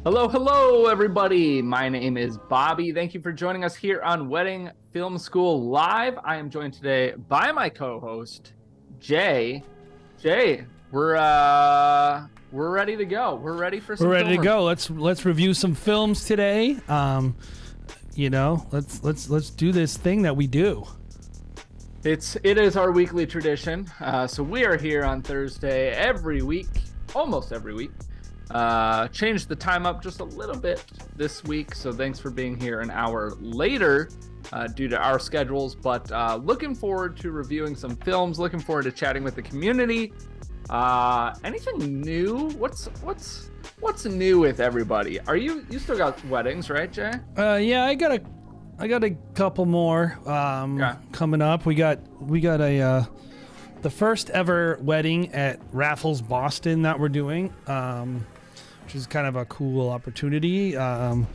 Hello, everybody. My name is Bobby. Thank you for joining us here on Wedding Film School Live. I am joined today by my co-host, Jay. Jay, we're ready to go. We're ready for some. We're ready to go. Let's review some films today. Let's do this thing that we do. It is our weekly tradition. So we are here on Thursday every week, almost every week. Changed the time up just a little bit this week, so thanks for being here an hour later due to our schedules, but looking forward to reviewing some films, looking forward to chatting with the community. Anything new? What's new with everybody? You still got weddings, right, Jay? Yeah, I got a couple more coming up. We got the first ever wedding at Raffles Boston that we're doing, which is kind of a cool opportunity. A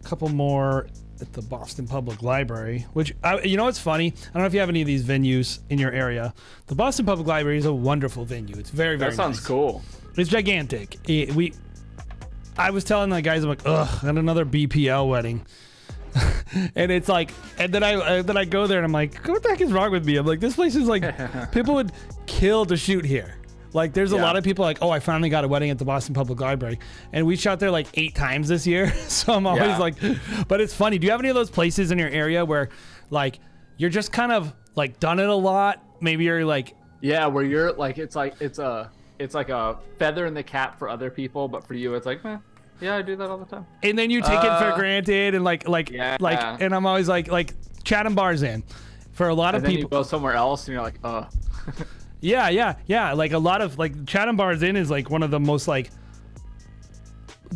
couple more at the Boston Public Library, which, it's funny. I don't know if you have any of these venues in your area. The Boston Public Library is a wonderful venue. It's very, very nice. That sounds cool. It's gigantic. I was telling the guys, I'm like, ugh, and another BPL wedding. And it's like, and then I go there and I'm like, what the heck is wrong with me? I'm like, this place is like, people would kill to shoot here. Like, there's a lot of people like, oh, I finally got a wedding at the Boston Public Library, and we shot there like 8 times this year. So I'm always like, but it's funny. Do you have any of those places in your area where like you're just kind of like done it a lot? Maybe you're like, where you're like, it's like a feather in the cap for other people, but for you, it's like, yeah, I do that all the time. And then you take it for granted, and and I'm always like Chatham Bar's in for a lot of people. You go somewhere else, and you're like, Yeah. Like a lot of like Chatham Bar's Inn is like one of the most like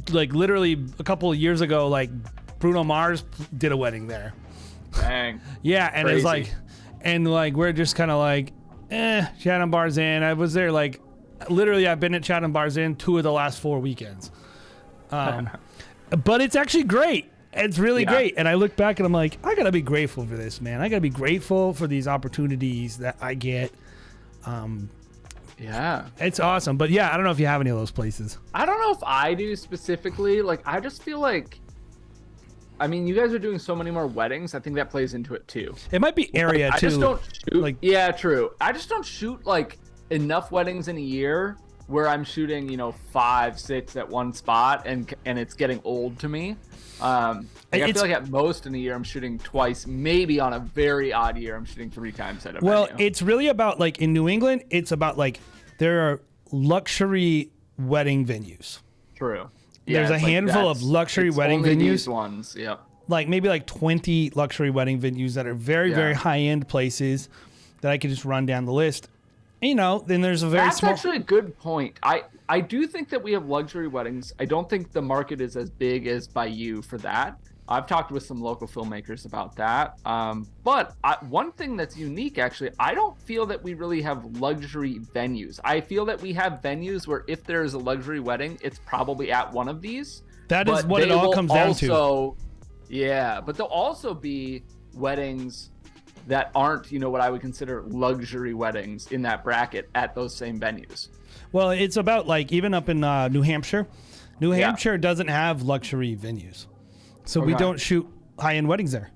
literally a couple of years ago, like Bruno Mars did a wedding there. Dang. Yeah, and Crazy. it's like, and like we're just kind of like, Chatham Bar's Inn. I was there like, literally I've been at Chatham Bar's Inn 2 of the last 4 weekends. But it's actually great. It's really great. And I look back and I'm like, I gotta be grateful for this, man. I gotta be grateful for these opportunities that I get. It's awesome. But yeah, I don't know if you have any of those places. I don't know if I do specifically. Like, I just feel like, I mean, you guys are doing so many more weddings. I think that plays into it too. It might be area too. I just don't shoot. Yeah, true. I just don't shoot like enough weddings in a year where I'm shooting, 5, 6 at one spot, and it's getting old to me. I feel like at most in a year I'm shooting twice, maybe on a very odd year I'm shooting 3 times at a venue. It's really about like in New England, it's about like there are luxury wedding venues. True. There's a handful of luxury wedding venues. These ones, yep. Like maybe like 20 luxury wedding venues that are very, very high-end places that I could just run down the list. Then there's a very That's actually a good point. I do think that we have luxury weddings. I don't think the market is as big as by you for that. I've talked with some local filmmakers about that. But one thing that's unique, actually, I don't feel that we really have luxury venues. I feel that we have venues where if there is a luxury wedding, it's probably at one of these. That is what it all comes down to. Yeah, but there'll also be weddings that aren't, what I would consider luxury weddings in that bracket at those same venues. Well, it's about like even up in New Hampshire. New Hampshire doesn't have luxury venues. So we don't shoot high-end weddings there.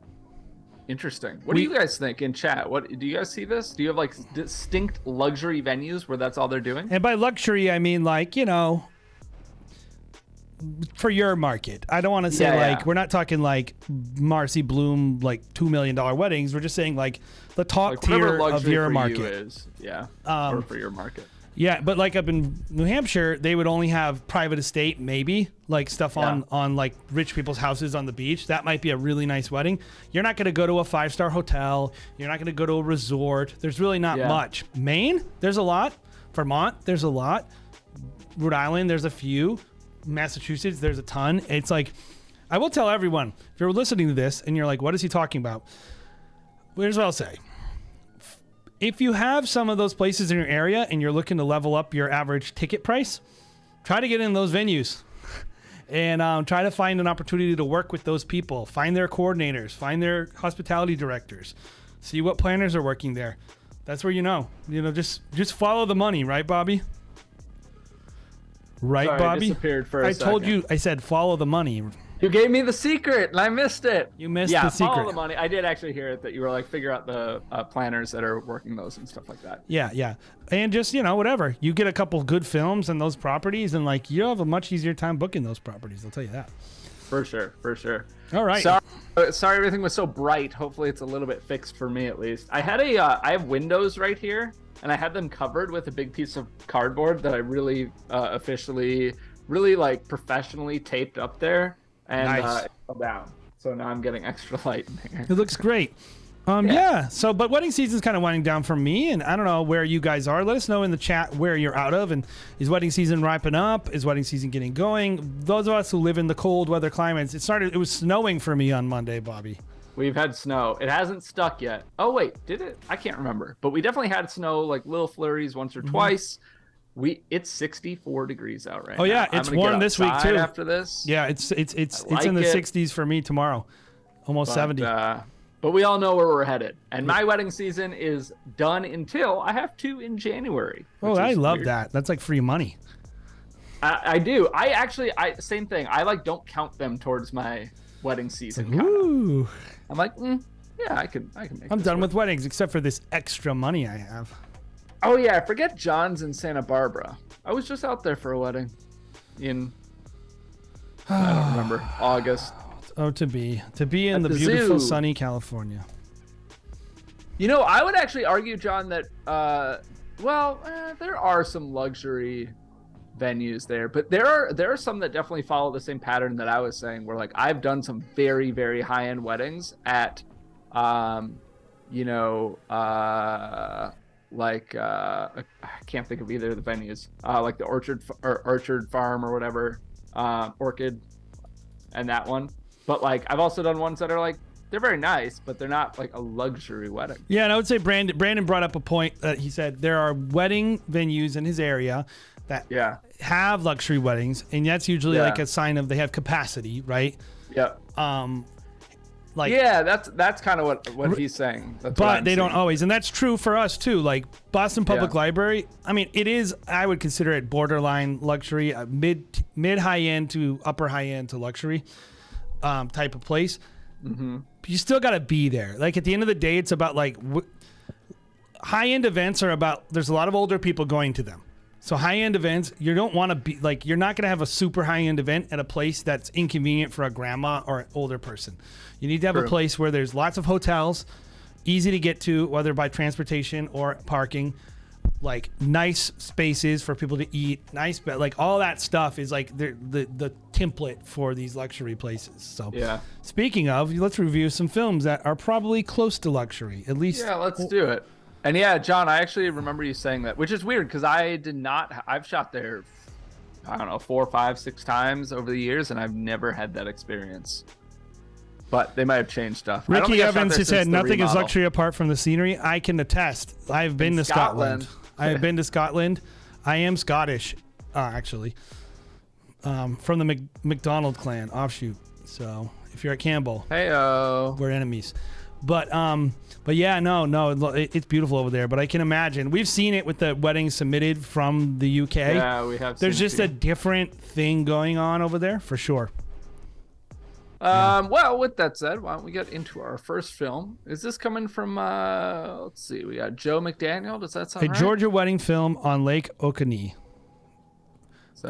Interesting. What do you guys think in chat? What do you guys see this? Do you have like distinct luxury venues where that's all they're doing? And by luxury, I mean like, for your market. I don't want to say we're not talking like Marcy Bloom like $2 million weddings. We're just saying like the top like tier of your market is. Or for your market. Yeah, but like up in New Hampshire, they would only have private estate, maybe like stuff on like rich people's houses on the beach. That might be a really nice wedding. You're not going to go to a 5-star hotel. You're not going to go to a resort. There's really not much. Maine, there's a lot. Vermont, there's a lot. Rhode Island, there's a few. Massachusetts, there's a ton. It's like, I will tell everyone, if you're listening to this and you're like, what is he talking about? Here's what I'll say. If you have some of those places in your area and you're looking to level up your average ticket price, try to get in those venues and try to find an opportunity to work with those people. Find their coordinators, find their hospitality directors, see what planners are working there. That's where just follow the money, right, Bobby? Right, Sorry, Bobby? I disappeared for a I told second. you, I said follow the money. You gave me the secret, and I missed it. You missed the secret. Follow the money. I did actually hear it, that you were like, figure out the planners that are working those and stuff like that. Yeah. And just, whatever. You get a couple good films and those properties, and like you'll have a much easier time booking those properties. I'll tell you that. For sure. All right. Sorry everything was so bright. Hopefully it's a little bit fixed for me at least. I had I have windows right here, and I had them covered with a big piece of cardboard that I really officially, really like professionally taped up there, and Nice. it fell down. So now I'm getting extra light in here. It looks great. Yeah. So, but wedding season's kind of winding down for me, and I don't know where you guys are. Let us know in the chat where you're out of, and is wedding season wrapping up? Is wedding season getting going? Those of us who live in the cold weather climates, it was snowing for me on Monday, Bobby. We've had snow. It hasn't stuck yet. Oh wait, did it? I can't remember. But we definitely had snow, like little flurries once or twice. It's 64 degrees out right now. Oh yeah, it's warm this week too. After this. Yeah, it's like in the 60s for me tomorrow. Almost 70. But we all know where we're headed. And my wedding season is done until I have two in January. Oh, I love that. That's like free money. I do. I same thing. I like don't count them towards my wedding season. Like, ooh. I'm like, yeah, I can make. I'm this done work. with weddings except for this extra money I have. Oh yeah, I forget John's in Santa Barbara. I was just out there for a wedding in I don't remember, August. Oh, to be in the the beautiful zoo. sunny California. I would actually argue, John, that there are some luxury venues there, but there are some that definitely follow the same pattern that I was saying, where like I've done some very, very high-end weddings at I can't think of either of the venues, like the Orchard Farm or whatever, Orchid, and that one. But like I've also done ones that are like, they're very nice, but they're not like a luxury wedding. Yeah, and I would say Brandon brought up a point that he said there are wedding venues in his area that have luxury weddings, and that's usually like a sign of they have capacity, right? Yeah. That's kind of what he's saying. But they don't always, and that's true for us too. Like Boston Public Library, I mean, it is. I would consider it borderline luxury, mid high end to upper high end to luxury type of place. Mm-hmm. But you still got to be there. Like at the end of the day, it's about like high end events are about. There's a lot of older people going to them. So high end events, you don't want to be like, you're not going to have a super high end event at a place that's inconvenient for a grandma or an older person. You need to have a place where there's lots of hotels, easy to get to, whether by transportation or parking, like nice spaces for people to eat, nice bed, like all that stuff is like the template for these luxury places. So speaking of, let's review some films that are probably close to luxury, at least. Yeah, let's do it. And yeah, John, I actually remember you saying that, which is weird because I've shot there, I don't know, 4, 5, 6 times over the years, and I've never had that experience. But they might have changed stuff. Ricky Evans has said nothing is luxury apart from the scenery. I can attest. I've been to Scotland. I have been to Scotland. I am Scottish, actually, from the McDonald clan offshoot. So if you're at Campbell, we're enemies. But yeah, no, it's beautiful over there. But I can imagine we've seen it with the weddings submitted from the UK. Yeah, we have. There's just a different thing going on over there for sure. Well, with that said, why don't we get into our first film? Is this coming from? Let's see. We got Joe McDaniel. Does that sound right? A Georgia wedding film on Lake Oconee.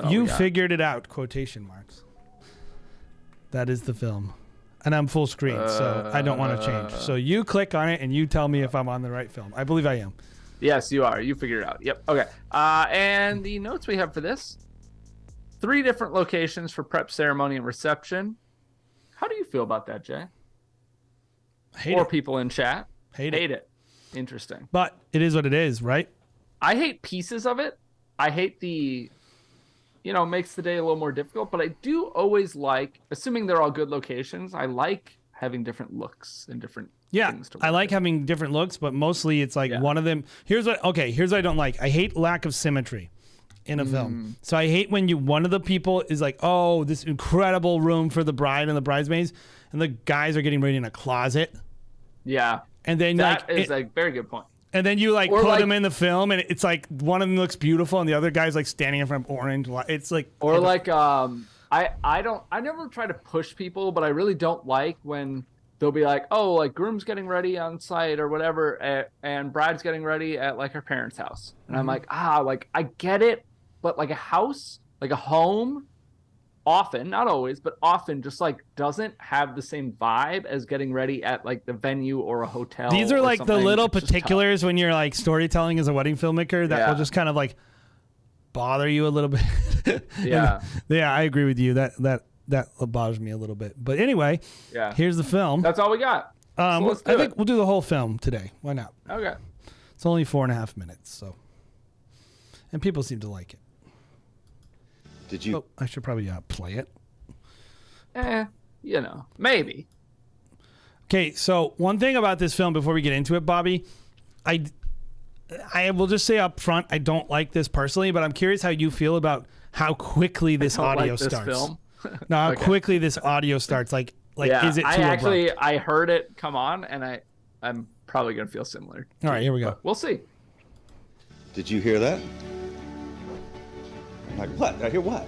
You figured it out. Quotation marks. That is the film. And I'm full screen, so I don't want to change. So you click on it and you tell me if I'm on the right film. I believe I am. Yes, you are. You figured it out. Yep. Okay. And the notes we have for this: 3 different locations for prep, ceremony, and reception. How do you feel about that, Jay? Hate it. People in chat. Hate it. Interesting. But it is what it is, right? I hate pieces of it. I hate makes the day a little more difficult, but I do always like, assuming they're all good locations, I like having different looks and different things to work I like having different looks, but mostly it's like one of them. Here's what I don't like. I hate lack of symmetry in a film. So I hate when one of the people is like, oh, this incredible room for the bride and the bridesmaids, and the guys are getting ready in a closet. Yeah. And then that is a very good point. And then you like Or put like- them in the film, and it's like one of them looks beautiful, and the other guy's like standing in front of orange. It's like, Or like, I never try to push people, but I really don't like when they'll be like, oh, like groom's getting ready on site or whatever, and bride's getting ready at like her parents' house. And I'm like, like I get it, but like a house, like a home, often, not always, but often just like doesn't have the same vibe as getting ready at like the venue or a hotel. these are or like the something. little It's just particulars when you're like storytelling as a wedding filmmaker that will just kind of like bother you a little bit. Yeah. Yeah, I agree with you. That bothers me a little bit. But anyway, here's the film. That's all we got. So let's do I think we'll do the whole film today. Why not? Okay. It's only 4.5 minutes, so, and people seem to like it. Did you? Oh, I should probably play it. Maybe. Okay, so one thing about this film before we get into it, Bobby, I will just say up front, I don't like this personally, but I'm curious how you feel about how quickly this audio like this starts. film. No, how quickly this audio starts. Like is it too I abrupt? heard it come on, and I'm probably gonna feel similar. All right, here we go. We'll see. Did you hear that? I'm like, what? I hear what?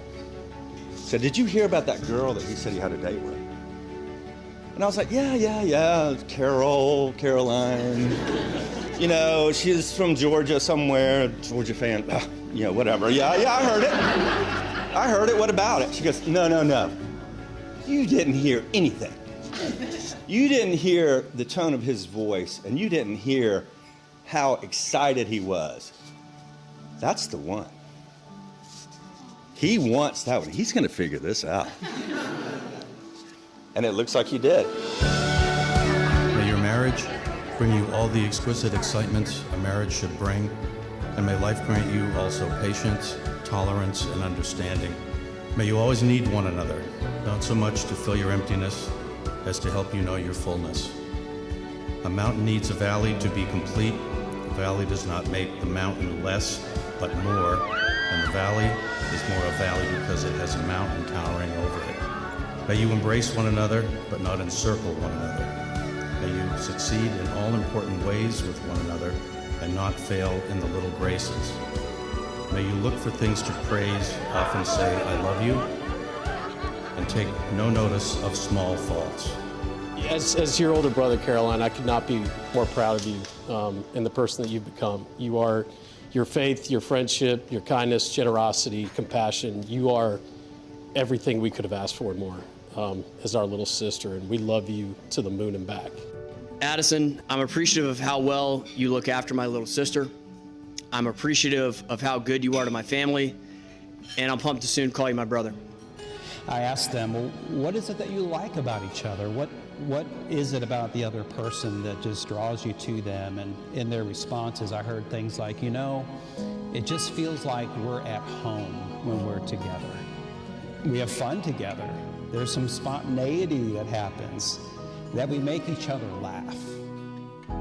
Said, did you hear about that girl that he said he had a date with? And I was like, yeah, Caroline. You know, she's from Georgia somewhere, Georgia fan, whatever. Yeah, I heard it. I heard it, what about it? She goes, no. You didn't hear anything. You didn't hear the tone of his voice, and you didn't hear how excited he was. That's the one. He wants that one. He's gonna figure this out. And it looks like he did. May your marriage bring you all the exquisite excitement a marriage should bring, and may life grant you also patience, tolerance, and understanding. May you always need one another, not so much to fill your emptiness as to help you know your fullness. A mountain needs a valley to be complete. The valley does not make the mountain less, but more, and the valley is more a valley because it has a mountain towering over it. May you embrace one another, but not encircle one another. May you succeed in all important ways with one another and not fail in the little graces. May you look for things to praise, often say, I love you, and take no notice of small faults. As your older brother, Caroline, I could not be more proud of you and the person that you've become. You are your faith, your friendship, your kindness, generosity, compassion. You are everything we could have asked for and more as our little sister, and we love you to the moon and back. Addison, I'm appreciative of how well you look after my little sister. I'm appreciative of how good you are to my family, and I'm pumped to soon call you my brother. I asked them, well, what is it that you like about each other? What is it about the other person that just draws you to them? And in their responses, I heard things like, it just feels like we're at home when we're together. We have fun together. There's some spontaneity that happens, that we make each other laugh.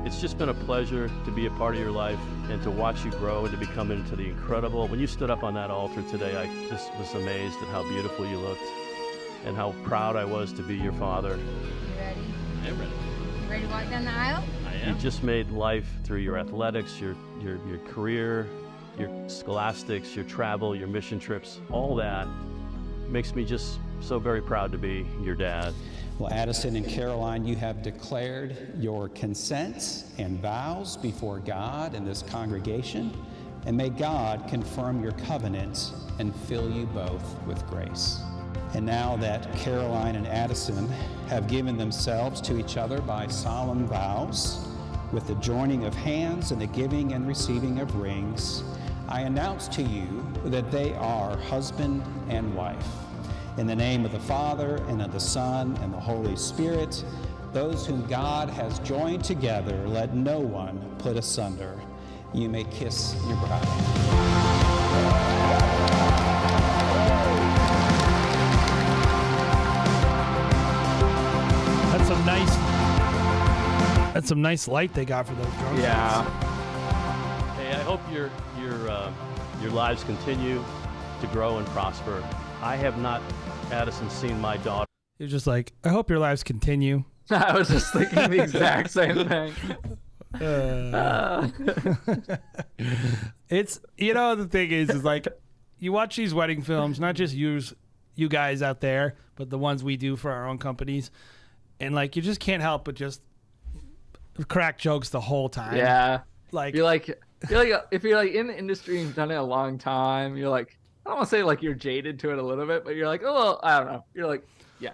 It's just been a pleasure to be a part of your life and to watch you grow and to become into the incredible. When you stood up on that altar today, I just was amazed at how beautiful you looked and how proud I was to be your father. You ready? I'm ready. You ready to walk down the aisle? I am. You just made life through your athletics, your career, your scholastics, your travel, your mission trips, all that makes me just so very proud to be your dad. Well, Addison and Caroline, you have declared your consents and vows before God and this congregation, and may God confirm your covenants and fill you both with grace. And now that Caroline and Addison have given themselves to each other by solemn vows, with the joining of hands and the giving and receiving of rings, I announce to you that they are husband and wife. In the name of the Father, and of the Son, and the Holy Spirit, those whom God has joined together, let no one put asunder. You may kiss your bride. That's some nice light they got for those drones. Yeah. Hey, I hope your lives continue to grow and prosper. I have not, Addison, seen my daughter. You're just like, I hope your lives continue. I was just thinking the exact same thing. It's, the thing is like, you watch these wedding films, not just you guys out there, but the ones we do for our own companies, and like you just can't help but just crack jokes the whole time. Yeah. Like you're like if you're like in the industry and you've done it a long time, you're like, I don't want to say like you're jaded to it a little bit, but you're like, oh, I don't know. You're like, yeah.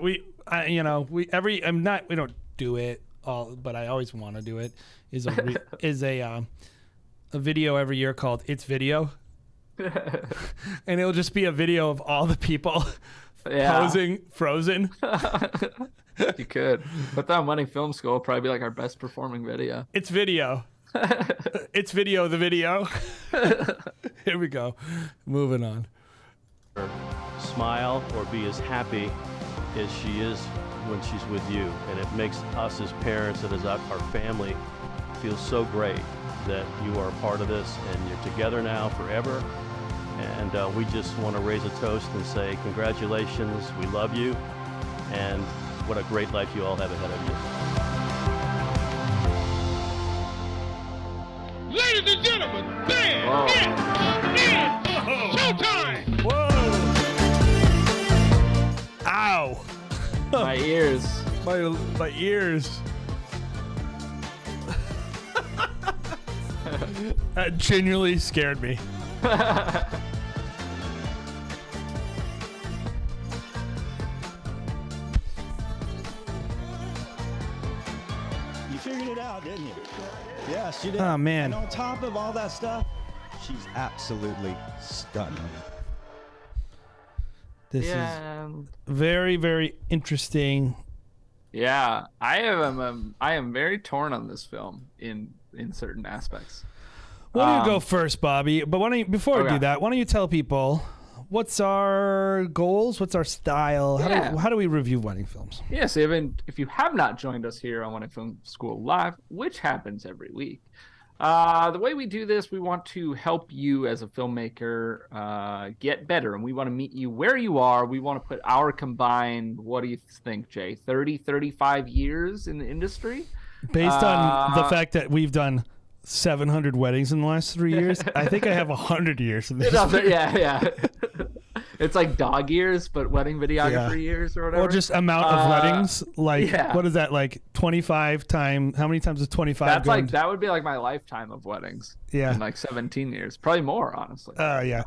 we don't do it all, but I always want to do it. Is a video every year called It's Video, and it'll just be a video of all the people posing frozen. You could put that on Wedding Film School. It'll probably be like our best performing video. It's Video. It's Video, the video. Here we go. Moving on. Smile or be as happy as she is when she's with you. And it makes us as parents and as our family feel so great that you are a part of this and you're together now forever. And we just want to raise a toast and say congratulations, we love you, and what a great life you all have ahead of you. Ladies and gentlemen, bam! Showtime! Whoa! Ow! My ears. My ears. That genuinely scared me. You figured it out, didn't you? Yeah, she did. Oh, man. And on top of all that stuff, she's absolutely stunning. This is very, very interesting. Yeah, I am very torn on this film in certain aspects. Why don't you go first, Bobby? But before we do that, why don't you tell people what's our goals? What's our style? How do we review wedding films? Yeah, so if you have not joined us here on Wedding Film School Live, which happens every week, the way we do this, we want to help you as a filmmaker get better, and we want to meet you where you are. We want to put our combined, what do you think, Jay, 30, 35 years in the industry? Based on the fact that we've done 700 weddings in the last 3 years, I think I have 100 years in this. Yeah. It's like dog years, but wedding videography years or whatever. Or just amount of weddings. Like, what is that, like 25 times? How many times is 25? That would be like my lifetime of weddings. Yeah. In like 17 years. Probably more, honestly. Yeah.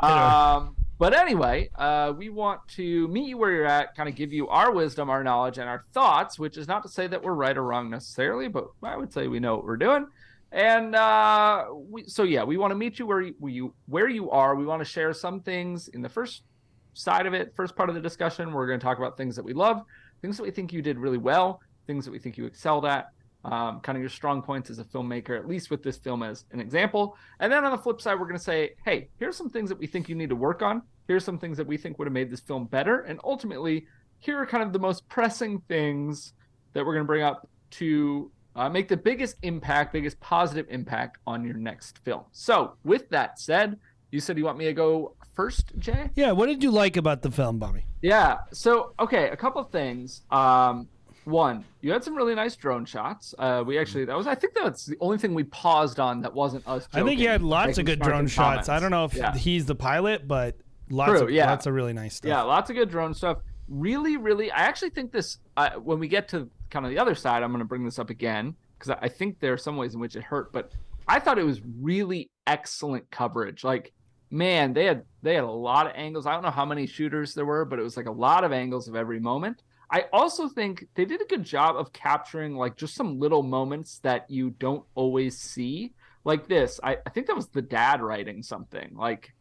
But anyway, we want to meet you where you're at, kind of give you our wisdom, our knowledge, and our thoughts, which is not to say that we're right or wrong necessarily, but I would say we know what we're doing. And we want to meet you where you are. We want to share some things in the first side of it, first part of the discussion. We're going to talk about things that we love, things that we think you did really well, things that we think you excelled at, kind of your strong points as a filmmaker, at least with this film as an example. And then on the flip side, we're going to say, hey, here's some things that we think you need to work on. Here's some things that we think would have made this film better. And ultimately, here are kind of the most pressing things that we're going to bring up to make the biggest positive impact on your next film. So with that said, you said you want me to go first, Jay? Yeah, what did you like about the film, Bobby? Yeah, so, okay, a couple of things. One, you had some really nice drone shots. I think that's the only thing we paused on that wasn't us joking. I think he had lots of good drone shots. I don't know if he's the pilot, but lots of really nice stuff. Yeah, lots of good drone stuff. Really, really, I actually think this, when we get to kind of the other side, I'm going to bring this up again, because I think there are some ways in which it hurt, but I thought it was really excellent coverage. Like, man, they had a lot of angles. I don't know how many shooters there were, but it was like a lot of angles of every moment. I also think they did a good job of capturing like just some little moments that you don't always see. Like this, I think that was the dad writing something. Like,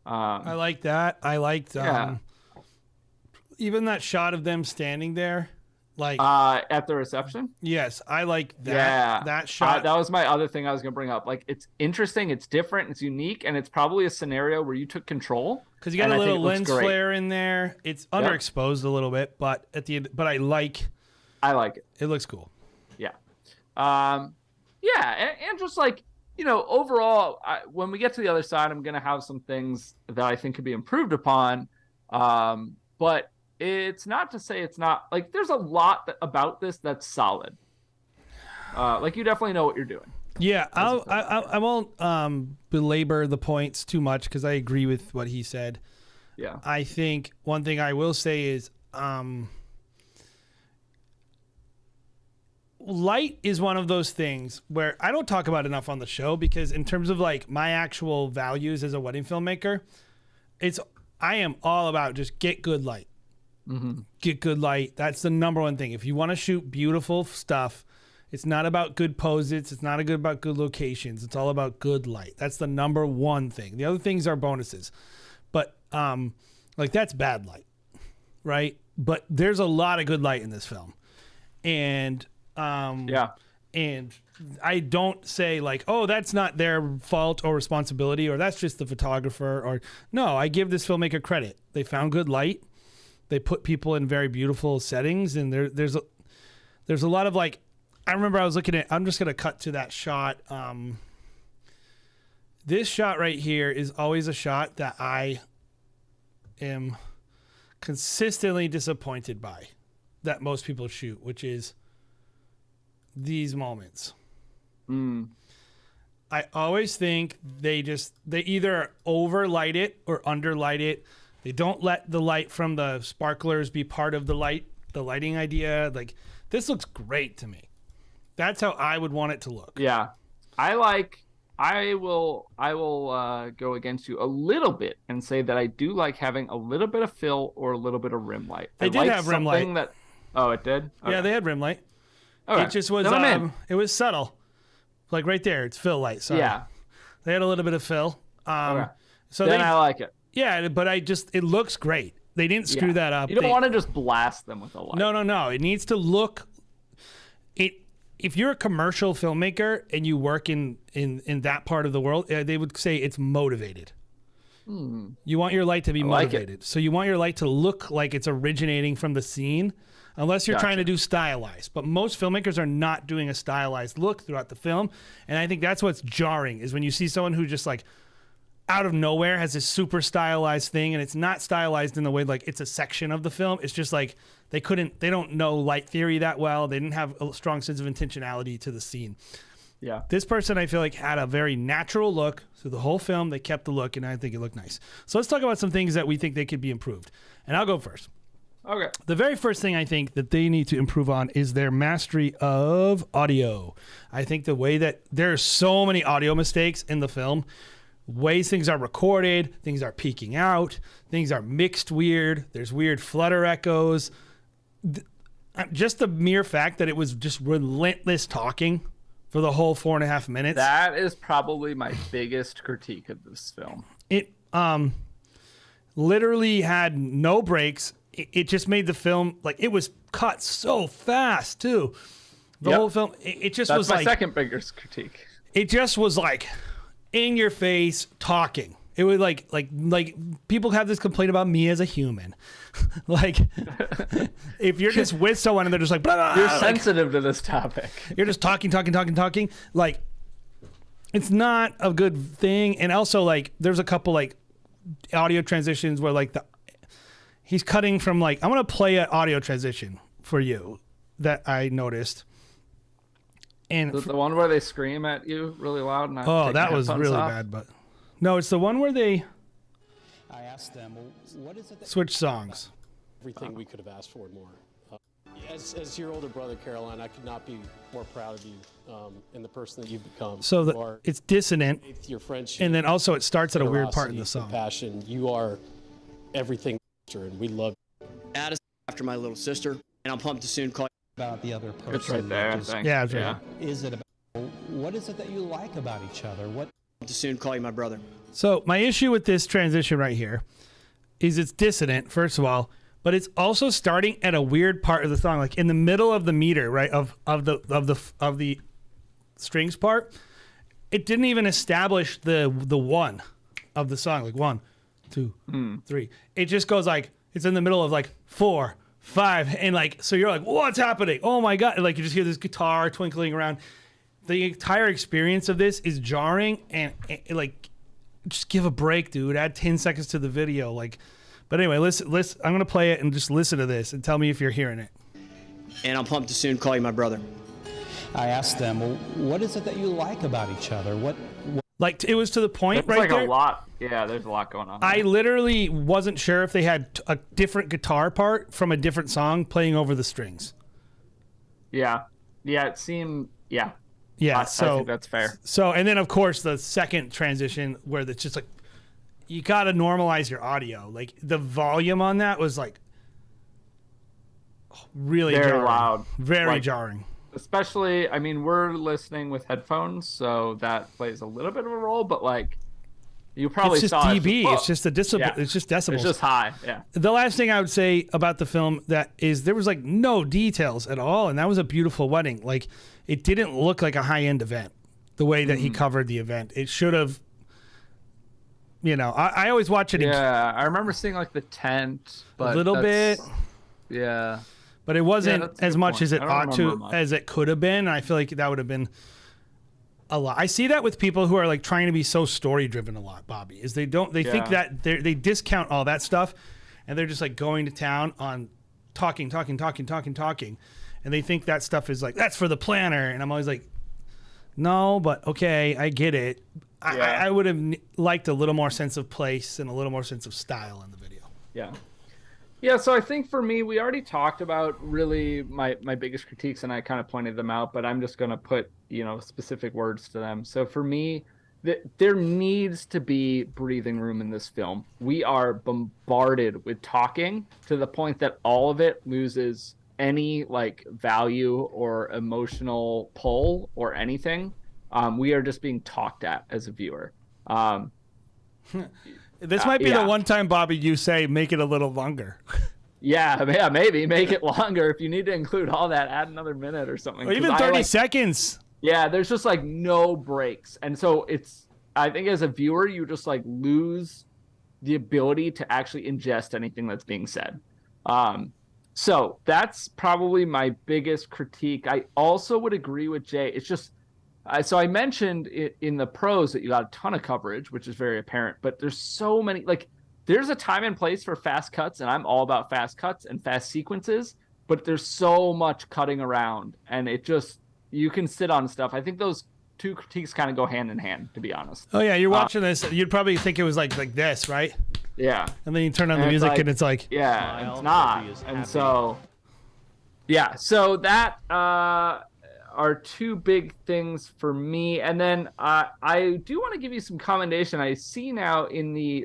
I like that. I liked even that shot of them standing there. Like at the reception. Yes, I like that. Yeah, that shot. That was my other thing I was gonna bring up. Like, it's interesting, it's different, it's unique, and it's probably a scenario where you took control. Because you got a little lens flare in there. It's underexposed a little bit, but at the end, I like it. It looks cool. Yeah, and just like, overall, when we get to the other side, I'm gonna have some things that I think could be improved upon, but. It's not to say it's not, like, there's a lot about this that's solid. Like you definitely know what you're doing. Yeah, I won't belabor the points too much because I agree with what he said. Yeah. I think one thing I will say is light is one of those things where I don't talk about enough on the show because in terms of like my actual values as a wedding filmmaker, I am all about just get good light. Get good light. That's the number one thing. If you want to shoot beautiful stuff, it's not about good poses. It's not about good locations. It's all about good light. That's the number one thing. The other things are bonuses. But like that's bad light, right? But there's a lot of good light in this film. And and I don't say like, oh, that's not their fault or responsibility or that's just the photographer or no, I give this filmmaker credit. They found good light. They put people in very beautiful settings and there's a lot of like I remember I was looking at I'm just going to cut to that shot. This shot right here is always a shot that I am consistently disappointed by that most people shoot, which is these moments. I always think they either overlight it or underlight it. They don't let the light from the sparklers be part of the lighting idea. Like this looks great to me. That's how I would want it to look. Yeah. I will go against you a little bit and say that I do like having a little bit of fill or a little bit of rim light. They did have rim light. Oh, it did? Okay. Yeah, they had rim light. Okay. It just was it was subtle. Like right there, it's fill light. Sorry. Yeah. They had a little bit of fill. Okay. So then I like it. Yeah, but it looks great. They didn't screw that up. You don't want to just blast them with a light. No. It needs to look if you're a commercial filmmaker and you work in that part of the world, they would say it's motivated. You want your light to be motivated. So you want your light to look like it's originating from the scene, unless you're trying to do stylized. But most filmmakers are not doing a stylized look throughout the film. And I think that's what's jarring is when you see someone who just like out of nowhere has this super stylized thing and it's not stylized in the way like it's a section of the film. It's just like they don't know light theory that well. They didn't have a strong sense of intentionality to the scene. Yeah. This person I feel like had a very natural look through the whole film. They kept the look and I think it looked nice. So let's talk about some things that we think they could be improved. And I'll go first. Okay. The very first thing I think that they need to improve on is their mastery of audio. I think the way that there are so many audio mistakes in the film, ways things are recorded, things are peeking out, things are mixed weird, there's weird flutter echoes. Just the mere fact that it was just relentless talking for the whole 4.5 minutes. That is probably my biggest critique of this film. It literally had no breaks. It just made the film like it was cut so fast too. The whole film, it just was like that's my second biggest critique. It just was like in your face talking. It was like people have this complaint about me as a human. Like if you're just with someone and they're just like blah, blah, you're like, sensitive to this topic. You're just talking. Like it's not a good thing. And also like there's a couple like audio transitions where like he's cutting from like I'm gonna play an audio transition for you that I noticed. And the one where they scream at you really loud. And that was really bad. But no, it's the one where they. I asked them, well, what is it that switch songs? Everything we could have asked for and more. As your older brother, Caroline, I could not be more proud of you and the person that you've become. So it's dissonant. Your friendship, and then also it starts at a weird part in the song. Passion. You are everything, and we love you. Add us after my little sister, and I'm pumped to soon call about the other person. It's right there. I think. Yeah, it's right. Is it about what is it that you like about each other? What? To soon call you my brother. So my issue with this transition right here is it's dissonant, first of all, but it's also starting at a weird part of the song, like in the middle of the meter, right, of the strings part. It didn't even establish the one of the song, like 1, 2, 3. It just goes like it's in the middle of like 4, 5, and like so you're like, what's happening? Oh my god! Like you just hear this guitar twinkling around. The entire experience of this is jarring and like, just give a break, dude. Add 10 seconds to the video, like. But anyway, listen. I'm gonna play it and just listen to this and tell me if you're hearing it. And I'm pumped to soon call you my brother. I asked them, well, what is it that you like about each other? Like, it was to the point There's right like there. a lot. Yeah, there's a lot going on. I literally wasn't sure if they had a different guitar part from a different song playing over the strings. Yeah. Yeah, it seemed, yeah. Yeah, I think that's fair. So, and then of course the second transition where it's just like, you got to normalize your audio. Like the volume on that was like really Very jarring. loud. Very Like, jarring. Especially, I mean, we're listening with headphones, so that plays a little bit of a role, but like, you probably It's just saw dB. It It's just the decibel. Yeah. It's just decibels. It's just high. Yeah. The last thing I would say about the film that is there was like no details at all, and that was a beautiful wedding. Like it didn't look like a high-end event the way that he covered the event. It should have. You know, I always watch it. Yeah, I remember seeing like the tent, but a little bit. Yeah. But it wasn't that's a as good much point. as it I don't ought to, remember much. as it could have been. I feel like that would have been a lot. I see that with people who are like trying to be so story driven a lot, Bobby, is they think that they discount all that stuff and they're just like going to town on talking. And they think that stuff is like, that's for the planner. And I'm always like, no, but okay, I get it. I would have liked a little more sense of place and a little more sense of style in the video. Yeah. Yeah, so I think for me, we already talked about really my biggest critiques, and I kind of pointed them out, but I'm just going to put, specific words to them. So for me, there needs to be breathing room in this film. We are bombarded with talking to the point that all of it loses any like value or emotional pull or anything. We are just being talked at as a viewer. This might be the one time, Bobby, you say make it a little longer. Yeah, maybe make it longer. If you need to include all that, add another minute or something. Or even 30 seconds. Yeah, there's just like no breaks. And so I think as a viewer, you just like lose the ability to actually ingest anything that's being said. So that's probably my biggest critique. I also would agree with Jay. It's just, so I mentioned in the pros that you got a ton of coverage, which is very apparent, but there's so many, like there's a time and place for fast cuts, and I'm all about fast cuts and fast sequences, but there's so much cutting around, and it just, you can sit on stuff. I think those two critiques kind of go hand in hand, to be honest. Oh yeah, you're watching this, you'd probably think it was like this, right? Yeah. And then you turn on the music and it's like, yeah, it's not. And so, yeah, so that are two big things for me. And then I do want to give you some commendation. I see now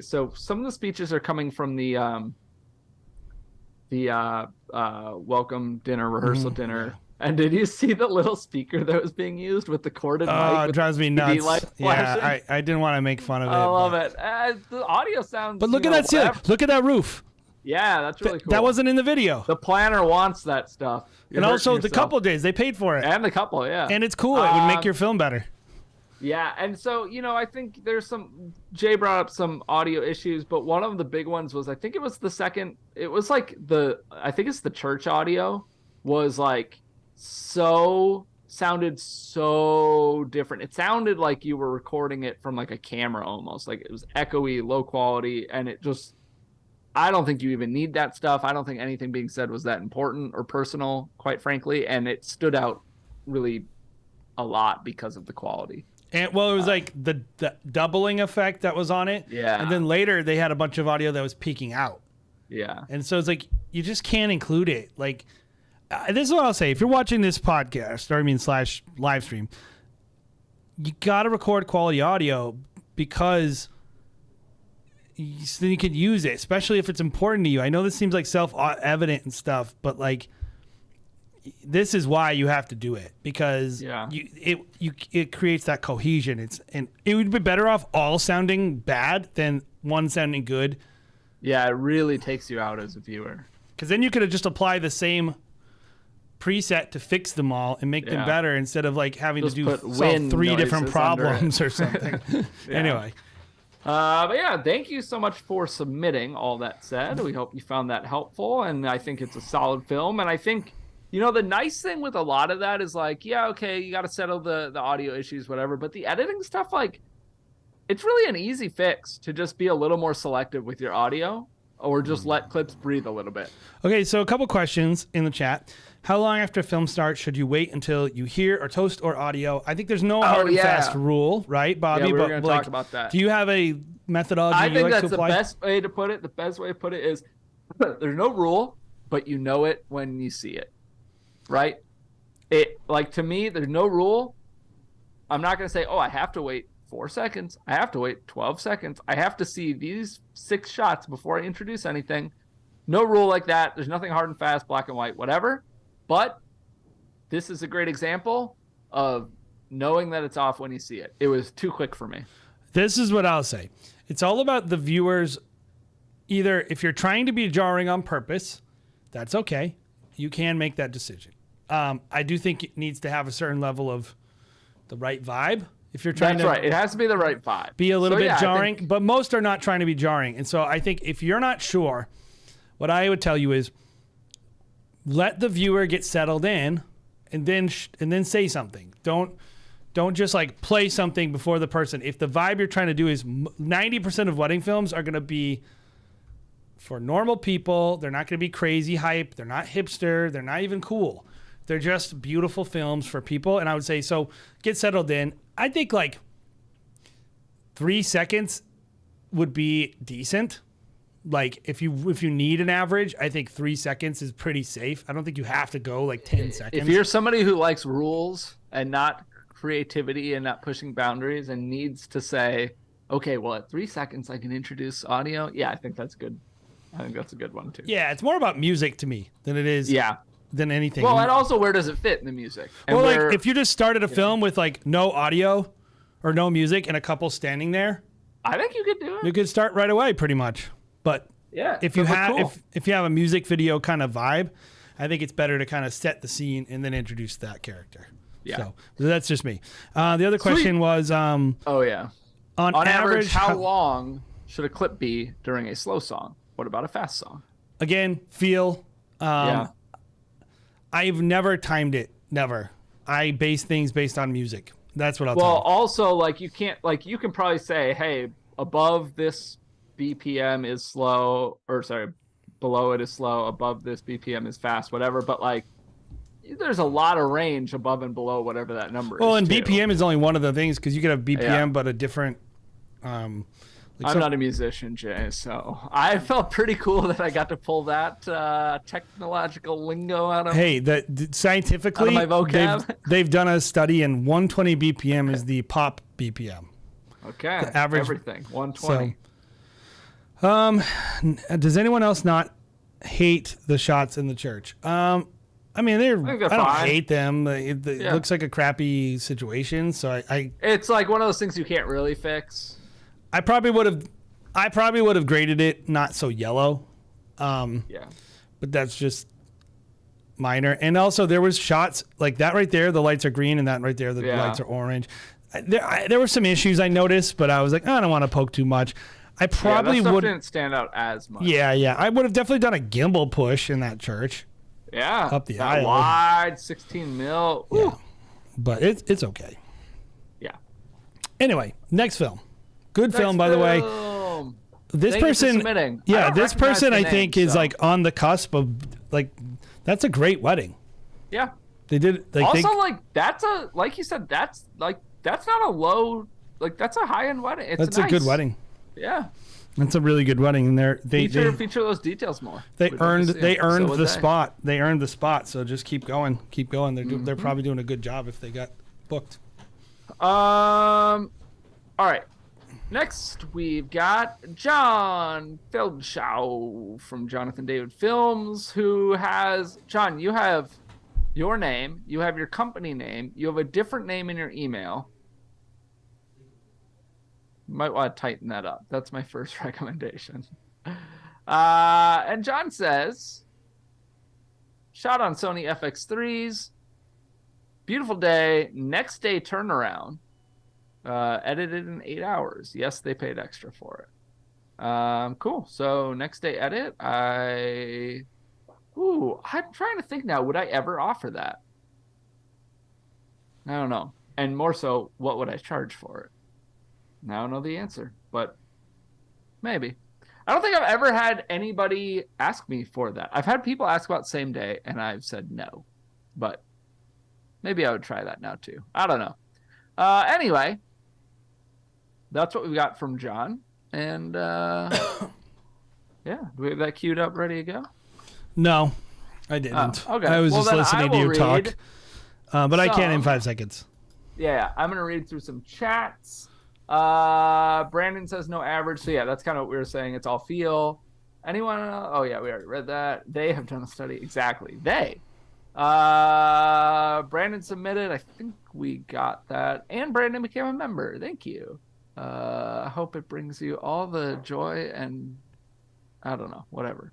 so some of the speeches are coming from the welcome dinner, rehearsal dinner. And did you see the little speaker that was being used with the corded mic? Oh, it drives me nuts. Yeah, I didn't want to make fun of it. I love it. The audio sounds. But look at that ceiling. Look at that roof. Yeah, that's really cool. That wasn't in the video. The planner wants that stuff. And also the couple days, they paid for it. And the couple, yeah. And it's cool. It would make your film better. Yeah, and so, I think there's Jay brought up some audio issues, but one of the big ones was, I think it was the church audio was like sounded so different. It sounded like you were recording it from like a camera almost. Like it was echoey, low quality, and it just, I don't think you even need that stuff. I don't think anything being said was that important or personal, quite frankly, and it stood out really a lot because of the quality. And well, it was like the doubling effect that was on it. Yeah. And then later they had a bunch of audio that was peeking out. Yeah. And so it's like, you just can't include it. Like, this is what I'll say. If you're watching this podcast, / live stream, you got to record quality audio because then you could use it, especially if it's important to you. I know this seems like self-evident and stuff, but like, this is why you have to do it, because it creates that cohesion. And it would be better off all sounding bad than one sounding good. Yeah, it really takes you out as a viewer. Because then you could have just applied the same preset to fix them all and make them better, instead of like having just to solve 3 different problems or something. Anyway. But yeah, thank you so much for submitting. All that said, we hope you found that helpful, and I think it's a solid film. And I think, the nice thing with a lot of that is like, yeah, okay, you got to settle the audio issues, whatever, but the editing stuff, like, it's really an easy fix to just be a little more selective with your audio, or just let clips breathe a little bit. Okay, so a couple questions in the chat. How long after film starts should you wait until you hear or toast or audio? I think there's no hard and fast rule, right, Bobby? Yeah, we were going to talk about that. Do you have a methodology I you think like that's to apply? the best way to put it. The best way to put it is there's no rule, but you know it when you see it, right? To me, there's no rule. I'm not going to say, oh, I have to wait 4 seconds. I have to wait 12 seconds. I have to see these 6 shots before I introduce anything. No rule like that. There's nothing hard and fast, black and white, whatever. But this is a great example of knowing that it's off when you see it. It was too quick for me. This is what I'll say. It's all about the viewers. Either if you're trying to be jarring on purpose, that's okay. You can make that decision. I do think it needs to have a certain level of the right vibe. If you're trying That's right. It has to be the right vibe. Be a little bit jarring, but most are not trying to be jarring. And so I think if you're not sure, what I would tell you is let the viewer get settled in and then say something. Don't just like play something before the person. If the vibe you're trying to do is 90% of wedding films are going to be for normal people. They're not going to be crazy hype. They're not hipster. They're not even cool. They're just beautiful films for people. And I would say, so get settled in. I think like 3 seconds would be decent. Like if you need an average, I think 3 seconds is pretty safe. I don't think you have to go like 10 seconds. If you're somebody who likes rules and not creativity and not pushing boundaries and needs to say, okay, well at 3 seconds I can introduce audio. Yeah, I think that's good. I think that's a good one too. Yeah, it's more about music to me than it is than anything. Well, and also where does it fit in the music? And like if you just started a film with like no audio or no music and a couple standing there, I think you could do it. You could start right away pretty much. But yeah, if you have if you have a music video kind of vibe, I think it's better to kind of set the scene and then introduce that character. Yeah. So that's just me. The other question was on average, how long should a clip be during a slow song? What about a fast song? Again, feel. I've never timed it. Never. I base things based on music. That's what I'll tell you. Well, also, like, you can't, like, you can probably say, hey, above this BPM is slow, or sorry, below it is slow, above this BPM is fast, whatever. But, like, there's a lot of range above and below whatever that number is. Well, and BPM is only one of the things, because you could have BPM, but a different. I'm not a musician, Jay, so I felt pretty cool that I got to pull that technological lingo out of scientifically, out of my vocab. They've done a study, and 120 BPM is the pop BPM. Okay, the average, everything 120. So, does anyone else not hate the shots in the church? I mean, I don't hate them. It looks like a crappy situation, so it's like one of those things you can't really fix. I probably would have graded it not so yellow. But that's just minor. And also there was shots like that right there, the lights are green, and that right there, the lights are orange. There were some issues I noticed, but I was like, I don't want to poke too much. I probably didn't stand out as much. Yeah. I would have definitely done a gimbal push in that church. Yeah. Up the aisle. Wide 16 mil. Ooh. Yeah. But it's okay. Yeah. Anyway, next film. Good film, by the way. This person, I think is like on the cusp of like, that's a great wedding. Yeah, they did. That's a, like you said, that's not a low, like that's a high end wedding. That's a good wedding. Yeah, that's a really good wedding, and they feature those details more. They earned the spot. They earned the spot. So just keep going. They're probably doing a good job if they got booked. All right. Next, we've got John Feldshaw from Jonathan David Films, who has, John, you have your name, you have your company name, you have a different name in your email. You might want to tighten that up. That's my first recommendation. And John says, shot on Sony FX3s, beautiful day, next day turnaround. Edited in 8 hours. Yes, they paid extra for it. Cool. So next day edit, I'm trying to think now. Would I ever offer that? I don't know. And more so, what would I charge for it? I don't know the answer, but maybe. I don't think I've ever had anybody ask me for that. I've had people ask about same day, and I've said no. but maybe I would try that now too. I don't know. Anyway, that's what we got from John. And yeah, do we have that queued up, ready to go? No, I didn't. Okay. I was just listening to you talk. But I can't in 5 seconds. Yeah, I'm going to read through some chats. Brandon says no average. So yeah, that's kind of what we were saying. It's all feel. Anyone? Oh yeah, we already read that. They have done a study. Exactly. They. Brandon submitted. I think we got that. And Brandon became a member. Thank you. I hope it brings you all the joy and I don't know, whatever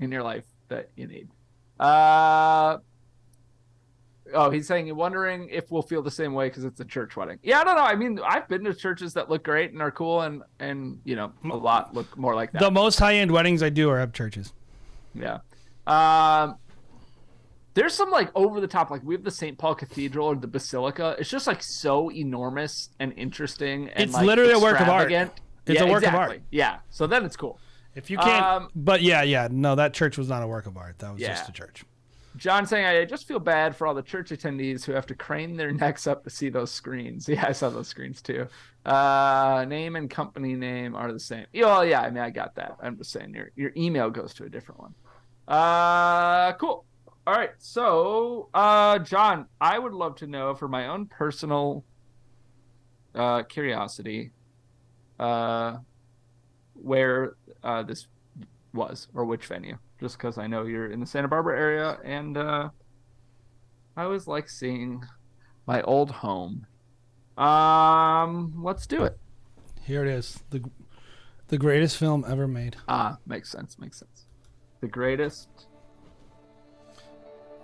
in your life that you need. Oh, he's saying you're wondering if we'll feel the same way because it's a church wedding. Yeah, I don't know. I mean, I've been to churches that look great and are cool, and you know, a lot look more like that. The most high-end weddings I do are at churches. Yeah. There's some like over the top, like we have the St. Paul Cathedral or the Basilica. It's just like so enormous and interesting. And it's like literally a work of art. It's a work of art. Yeah. So then it's cool. If you can't, but yeah, no, that church was not a work of art. That was just a church. John saying, I just feel bad for all the church attendees who have to crane their necks up to see those screens. Yeah, I saw those screens too. Name and company name are the same. Well, yeah, I mean, I got that. I'm just saying your email goes to a different one. Cool. All right. So, John, I would love to know for my own personal curiosity where this was or which venue. Just because I know you're in the Santa Barbara area, and I always like seeing my old home. Let's do it. Here it is. The greatest film ever made. Makes sense. The greatest.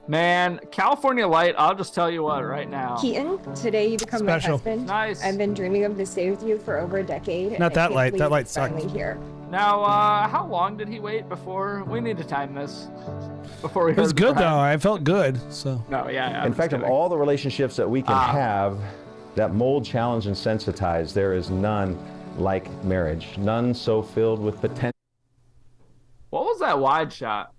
Man, California Light, I'll just tell you what right now. Keaton, today you become my husband. Nice. I've been dreaming of this day with you for over a decade. Not that light. That light sucks. Here. Now, how long did he wait before? We need to time this. Before we. It was good though. I felt good. So. No, yeah. In fact, of all the relationships that we can have, that mold, challenge, and sensitize, there is none like marriage. None so filled with potential. What was that wide shot?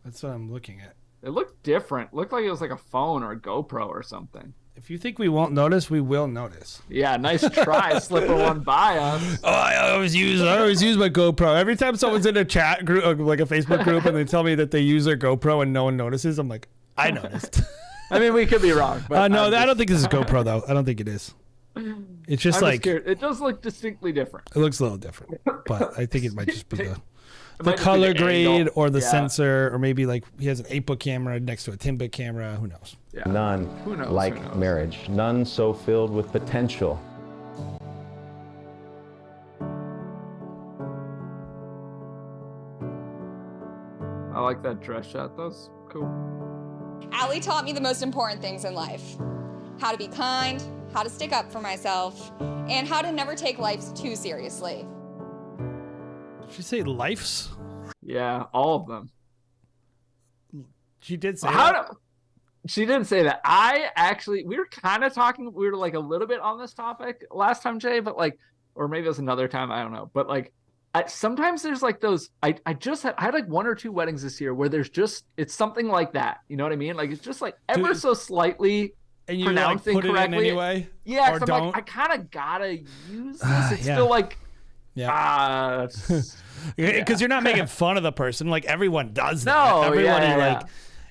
That's what I'm looking at. It looked different. It looked like it was like a phone or a GoPro or something. If you think we won't notice, we will notice. Yeah, nice try, slipping one by us. Oh, I always use my GoPro. Every time someone's in a chat group, like a Facebook group, and they tell me that they use their GoPro and no one notices, I'm like, I noticed. I mean, we could be wrong. But no, I don't think this is GoPro though. I don't think it is. It's just like it does look distinctly different. It looks a little different, but I think it might just be the color grade or the sensor, or maybe like he has an 8-bit camera next to a 10-bit camera. Who knows? Yeah. None Who knows? like marriage. None so filled with potential. I like that dress shot. That was cool. Allie taught me the most important things in life. How to be kind, how to stick up for myself, and how to never take life too seriously. Did she say life's? Yeah, all of them. She did say that. She didn't say that. We were kind of talking, we were like a little bit on this topic last time, Jay, but like, or maybe it was another time, I don't know. But like, sometimes there's like those, I had like 1 or 2 weddings this year where there's just, it's something like that. You know what I mean? Like, it's just like ever so slightly and you pronouncing like put correctly. It in anyway, yeah, or I'm don't. like, I kind of gotta use this. It's still like, because you're not making fun of the person. Like everyone does that. No, everybody like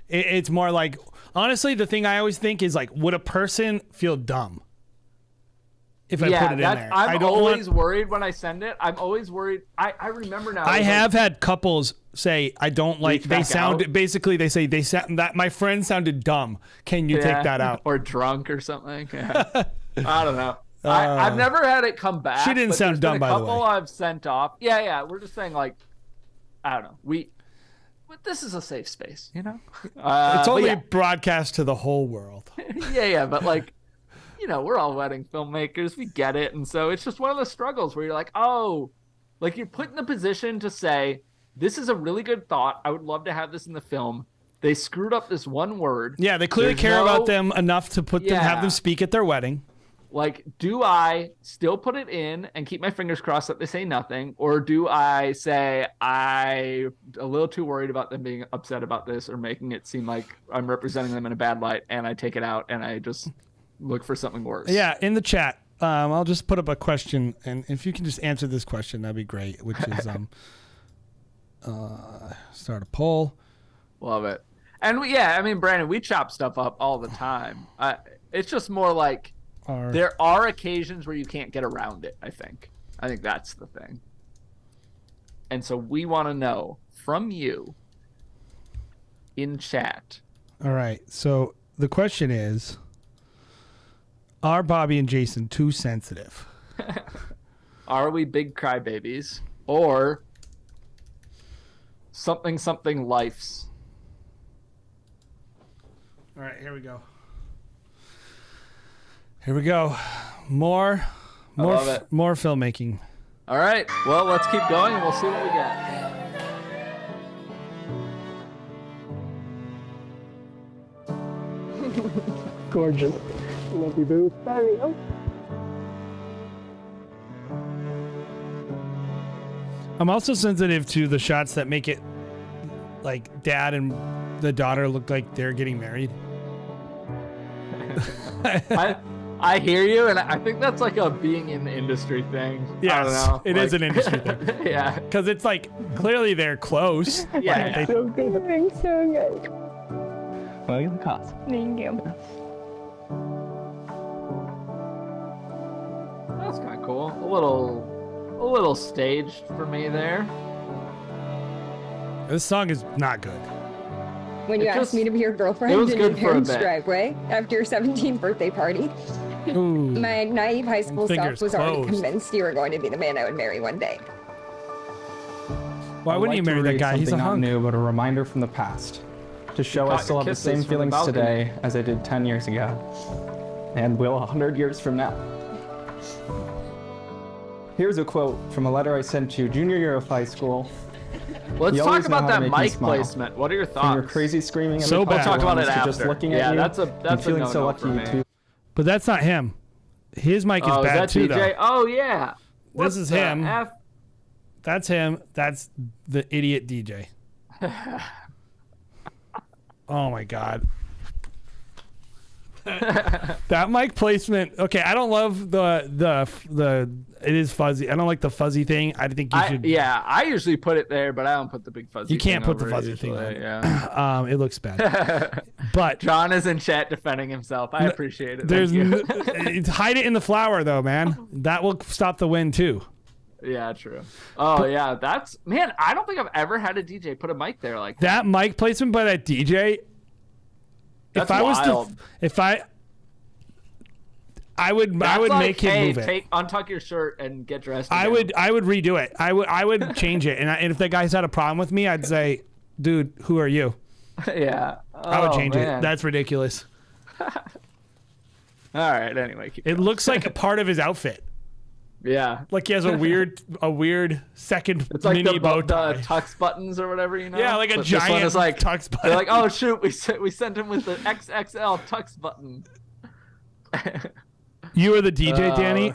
it's more like, honestly, the thing I always think is like, would a person feel dumb if I put it in there? I'm always worried when I send it. I'm always worried. I remember now. I have had couples say, I don't like, they sound, basically they say that my friend sounded dumb. Can you take that out? Or drunk or something. Yeah. I don't know. I've never had it come back. She didn't sound dumb, by the way. A couple I've sent off. Yeah. We're just saying, like, I don't know. But this is a safe space, you know? It's only broadcast to the whole world. Yeah. But, like, you know, we're all wedding filmmakers. We get it. And so it's just one of the struggles where you're like, oh, like you're put in the position to say, this is a really good thought. I would love to have this in the film. They screwed up this one word. Yeah, they clearly care about them enough to have them speak at their wedding. Like, do I still put it in and keep my fingers crossed that they say nothing? Or do I say I'm a little too worried about them being upset about this or making it seem like I'm representing them in a bad light, and I take it out and I just look for something worse? Yeah, in the chat, I'll just put up a question, and if you can just answer this question, that'd be great, which is start a poll. Love it. And Brandon, we chop stuff up all the time. It's just more like there are occasions where you can't get around it, I think that's the thing. And so we want to know from you in chat. All right. So the question is, are Bobby and Jason too sensitive? Are we big crybabies, or something life's? All right, here we go. More filmmaking. All right. Well, let's keep going and we'll see what we get. Gorgeous. Love you, boo. Mario. I'm also sensitive to the shots that make it like dad and the daughter look like they're getting married. I hear you, and I think that's like a being in the industry thing. Yes, I don't know. it is an industry thing. Yeah. Because it's like, clearly they're close. Yeah. So good. Doing so good. Well, you're the cost. Thank you. That's kind of cool. A little staged for me there. This song is not good. When you asked me to be your girlfriend it was in your good for a parents' bit. driveway after your 17th birthday party, my naive high school self was already convinced you were going to be the man I would marry one day. Why wouldn't you marry that guy? He's a hunk. Not new, but a reminder from the past to show I still have the same feelings today as I did 10 years ago, and will 100 years from now. Here's a quote from a letter I sent you junior year of high school. Let's talk about that mic placement. What are your thoughts? From your crazy screaming so bad. We'll talk about it after. Just looking at you that's feeling a so no lucky for me. to. But that's not him. His mic is bad that too, DJ? though. Oh yeah. This is him. F? That's him. That's the idiot DJ. Oh my god. That mic placement. Okay, I don't love the. It is fuzzy. I don't like the fuzzy thing. I think you should. Yeah, I usually put it there, but I don't put the big fuzzy. You can't thing put the over fuzzy it thing usually, on. Yeah. It looks bad. But John is in chat defending himself. I appreciate it. There's Thank you. hide it in the flower though, man. That will stop the wind too. Yeah, true. Oh yeah, that's man. I don't think I've ever had a DJ put a mic there like that. Mic placement by that DJ. That's if I wild. I would make him move it. Untuck your shirt and get dressed. I would redo it. I would change it. And if the guys had a problem with me, I'd say, dude, who are you? Yeah. I would change it. That's ridiculous. All right. Anyway, it looks like a part of his outfit. Yeah. Like he has a weird second it's like mini bow tie. The tux buttons or whatever, you know? Yeah, like a but giant this one is like, tux button. They're like, oh shoot, we sent him with the XXL tux button. You were the DJ, Danny?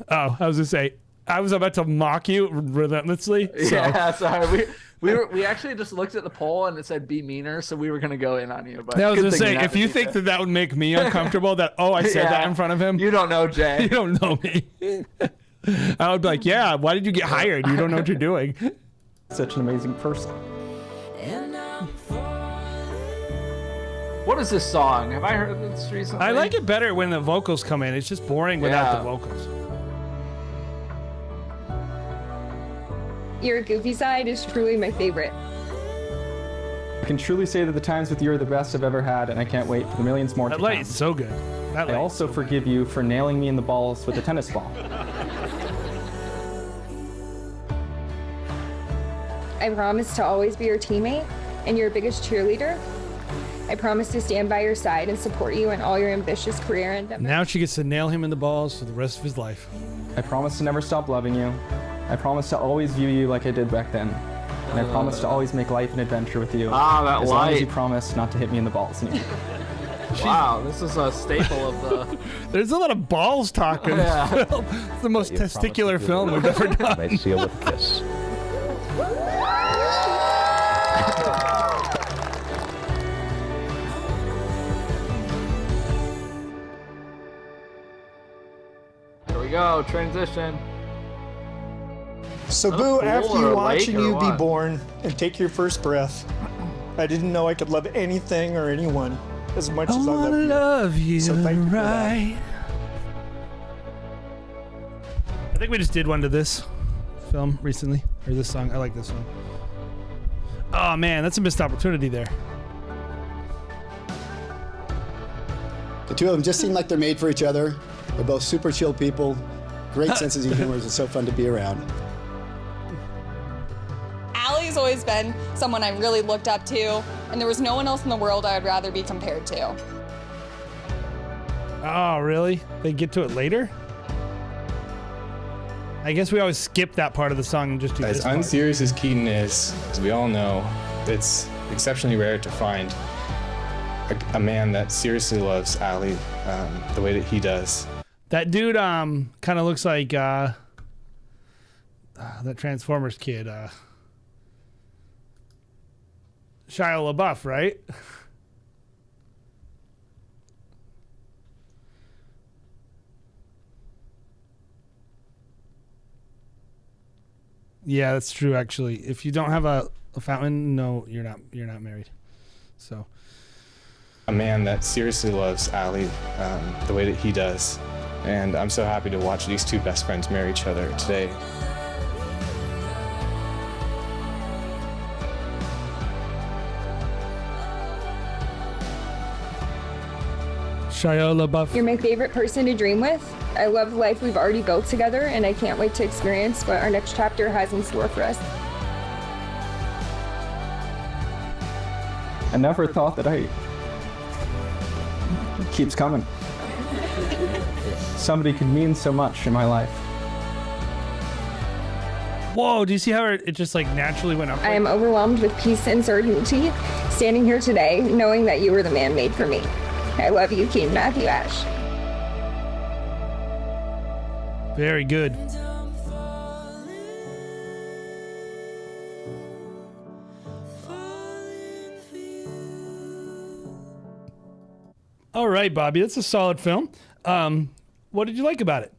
Oh, I was gonna say, I was about to mock you relentlessly. So. Yeah, sorry. We actually just looked at the poll and it said be meaner, so we were gonna go in on you. But I was gonna say, if you think that would make me uncomfortable, that I said that in front of him. You don't know Jay. You don't know me. I would be like, yeah, why did you get hired? You don't know what you're doing. Such an amazing person. What is this song? Have I heard this recently? I like it better when the vocals come in. It's just boring without the vocals. Your goofy side is truly my favorite. I can truly say that the times with you are the best I've ever had, and I can't wait for the millions more to come. That light is so good. I also forgive you for nailing me in the balls with a tennis ball. I promise to always be your teammate and your biggest cheerleader. I promise to stand by your side and support you in all your ambitious career endeavors. Now she gets to nail him in the balls for the rest of his life. I promise to never stop loving you. I promise to always view you like I did back then. And I promise to always make life an adventure with you. Ah, that as light. long as you promise not to hit me in the balls anymore. Wow, this is a staple of the. There's a lot of balls talking. Yeah. It's the most testicular film we've ever done. May seal with a kiss. Here we go. Transition. So, Is that a Boo, pool after or you a watching lake or you be what? born and take your first breath, I didn't know I could love anything or anyone as much as I love you. Love you So thank you for that. right. I think we just did one to this film recently, or this song. I like this song. Oh man, that's a missed opportunity there. The two of them just seem like they're made for each other. They're both super chill people. Great senses of humor. It's so fun to be around. Allie's always been someone I really looked up to, and there was no one else in the world I would rather be compared to. Oh really? They get to it later? I guess we always skip that part of the song and just do As this part. unserious as Keaton is, as we all know, it's exceptionally rare to find a man that seriously loves Allie the way that he does. That dude kind of looks like that Transformers kid, Shia LaBeouf, right? Yeah, that's true. Actually, if you don't have a fountain, no, you're not married. So, A man that seriously loves Allie the way that he does. And I'm so happy to watch these two best friends marry each other today. Shia LaBeouf. You're my favorite person to dream with. I love the life we've already built together, and I can't wait to experience what our next chapter has in store for us. I never thought that it keeps coming. Somebody could mean so much in my life. Whoa, do you see how it just like naturally went up? I am overwhelmed with peace and certainty, standing here today, knowing that you were the man made for me. I love you, Keaton Matthew Ash. Very good. All right, Bobby, that's a solid film. What did you like about it?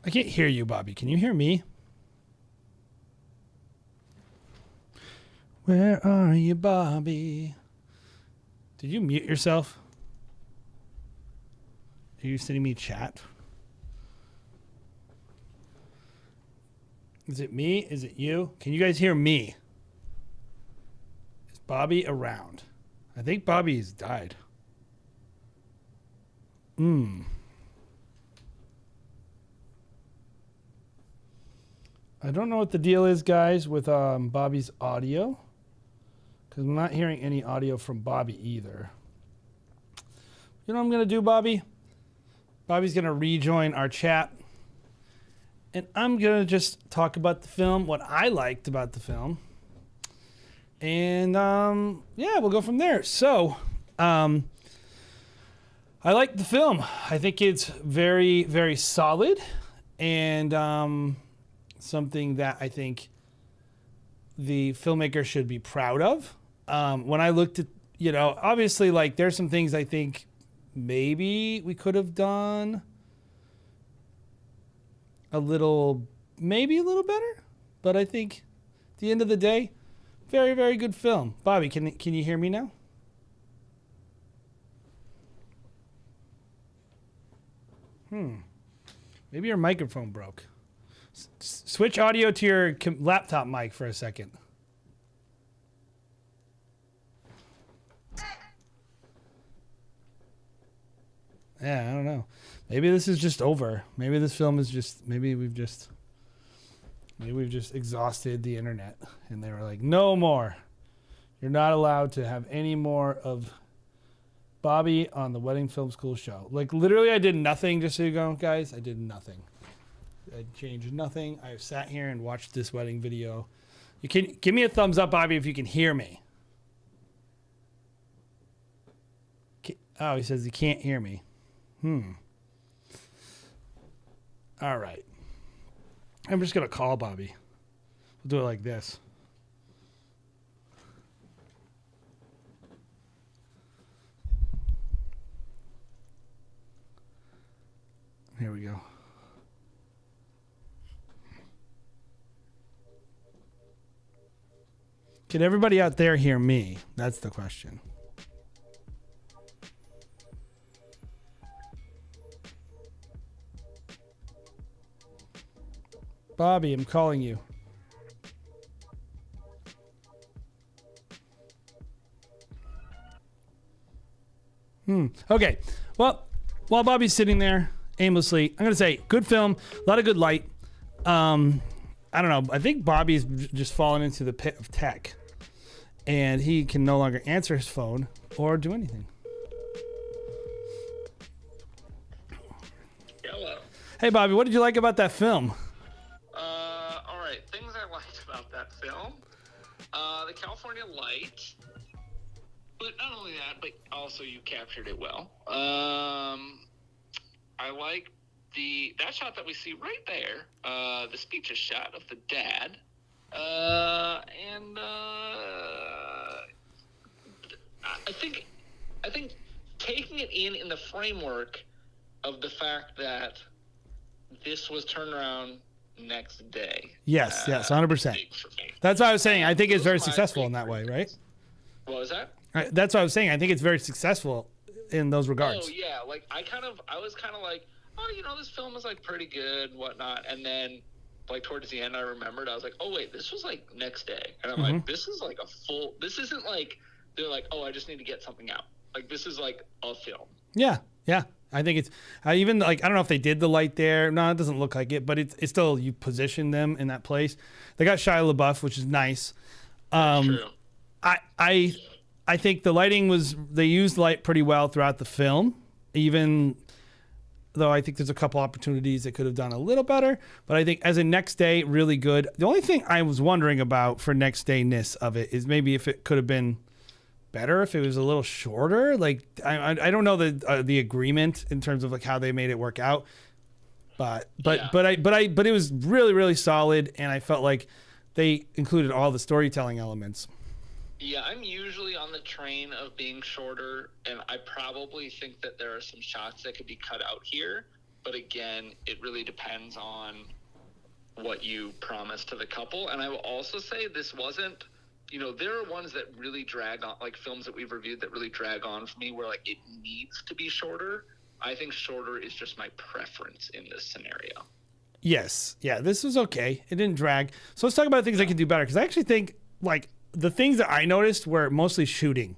I can't hear you, Bobby. Can you hear me? Where are you, Bobby? Did you mute yourself? Are you sending me chat? Is it me? Is it you? Can you guys hear me? Is Bobby around? I think Bobby's died. I don't know what the deal is, guys, with Bobby's audio, because I'm not hearing any audio from Bobby either. You know what I'm going to do, Bobby? Bobby's going to rejoin our chat, and I'm going to just talk about the film, what I liked about the film, and yeah, we'll go from there. So, I like the film. I think it's very, very solid, and something that I think the filmmaker should be proud of. When I looked at, obviously, like, there's some things I think maybe we could have done maybe a little better, but I think at the end of the day, very, very good film. Bobby, can you hear me now? Maybe your microphone broke. Switch audio to your laptop mic for a second. Yeah, I don't know. Maybe this is just over. Maybe this film is just, maybe we've just exhausted the internet, and they were like, no more. You're not allowed to have any more of Bobby on the Wedding Film School show. Like, literally, I did nothing, just so you know, guys. I did nothing. I changed nothing. I sat here and watched this wedding video. You can give me a thumbs up, Bobby, if you can hear me. Oh, he says he can't hear me. All right. I'm just going to call Bobby. We'll do it like this. Here we go. Can everybody out there hear me? That's the question. Bobby, I'm calling you. Okay. Well, while Bobby's sitting there aimlessly, I'm going to say good film, a lot of good light. I don't know. I think Bobby's just fallen into the pit of tech, and he can no longer answer his phone or do anything. Hello. Hey, Bobby, what did you like about that film? All right. Things I liked about that film. The California light. But not only that, but also you captured it well. I like that shot that we see right there. The speeches shot of the dad. I think taking it in the framework of the fact that this was turned around next day. Yes, 100%. That's what I was saying. I think it's very successful in that way, right? What was that? That's what I was saying. I think it's very successful in those regards. Oh yeah, like I was kind of like, oh, this film is like pretty good, whatnot, and then like towards the end, I remembered I was like, oh wait, this was like next day, and I'm like, this is like a full. This isn't like they're like, oh, I just need to get something out. Like this is like a film. Yeah. I think it's even like I don't know if they did the light there. No, it doesn't look like it, but it's still you position them in that place. They got Shia LaBeouf, which is nice. True. I think the lighting they used light pretty well throughout the film, even though I think there's a couple opportunities that could have done a little better. But I think as a next day, really good. The only thing I was wondering about for next day-ness of it is maybe if it could have been better if it was a little shorter. Like I don't know the agreement in terms of like how they made it work out, but it was really, really solid, and I felt like they included all the storytelling elements. Yeah, I'm usually on the train of being shorter, and I probably think that there are some shots that could be cut out here. But again, it really depends on what you promise to the couple. And I will also say this wasn't, there are ones that really drag on, like films that we've reviewed that really drag on for me where like it needs to be shorter. I think shorter is just my preference in this scenario. Yes. Yeah, this was okay. It didn't drag. So let's talk about things I can do better, because I actually think like the things that I noticed were mostly shooting.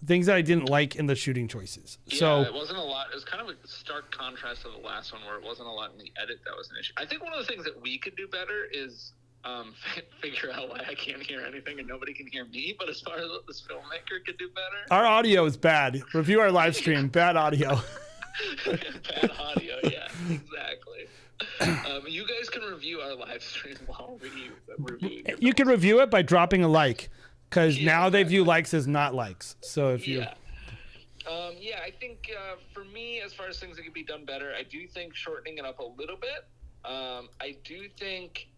Things that I didn't like in the shooting choices. Yeah, it wasn't a lot. It was kind of a stark contrast to the last one where it wasn't a lot in the edit that was an issue. I think one of the things that we could do better is figure out why I can't hear anything and nobody can hear me. But as far as what this filmmaker could do better. Our audio is bad. Review our live stream. Bad audio. Bad audio, yeah, exactly. You guys can review our live stream while reviewing. You can review it by dropping a like, because now they view likes as not likes. So if you, I think for me, as far as things that could be done better, I do think shortening it up a little bit. I do think,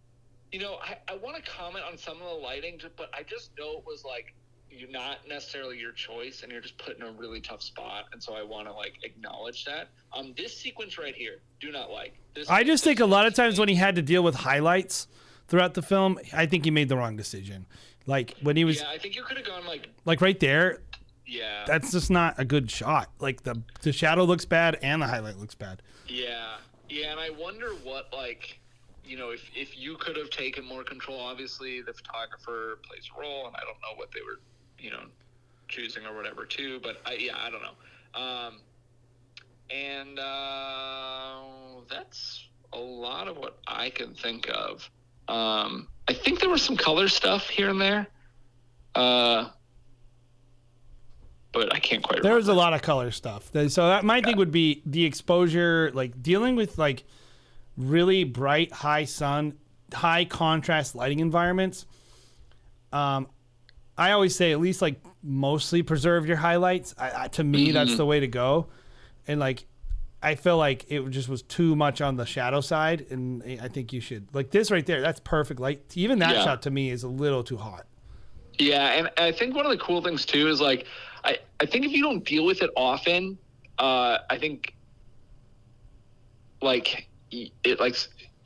I want to comment on some of the lighting, but I just know it was like you're not necessarily your choice, and you're just put in a really tough spot, and so I want to like acknowledge that. This sequence right here, do not like. I just think a lot of times when he had to deal with highlights throughout the film, I think he made the wrong decision. Like when he was, I think you could have gone like right there. Yeah, that's just not a good shot. Like the shadow looks bad and the highlight looks bad. Yeah, and I wonder what if you could have taken more control. Obviously, the photographer plays a role, and I don't know what they were choosing or whatever too, but I don't know. That's a lot of what I can think of. I think there was some color stuff here and there, but I can't quite remember. There was a lot of color stuff. So that my thing would be the exposure, like dealing with like really bright, high sun, high contrast lighting environments. I always say at least like mostly preserve your highlights. To me, that's the way to go. And like, I feel like it just was too much on the shadow side, and I think you should like this right there. That's perfect light. Even that shot to me is a little too hot. Yeah, and I think one of the cool things too is like, I think if you don't deal with it often, I think like it like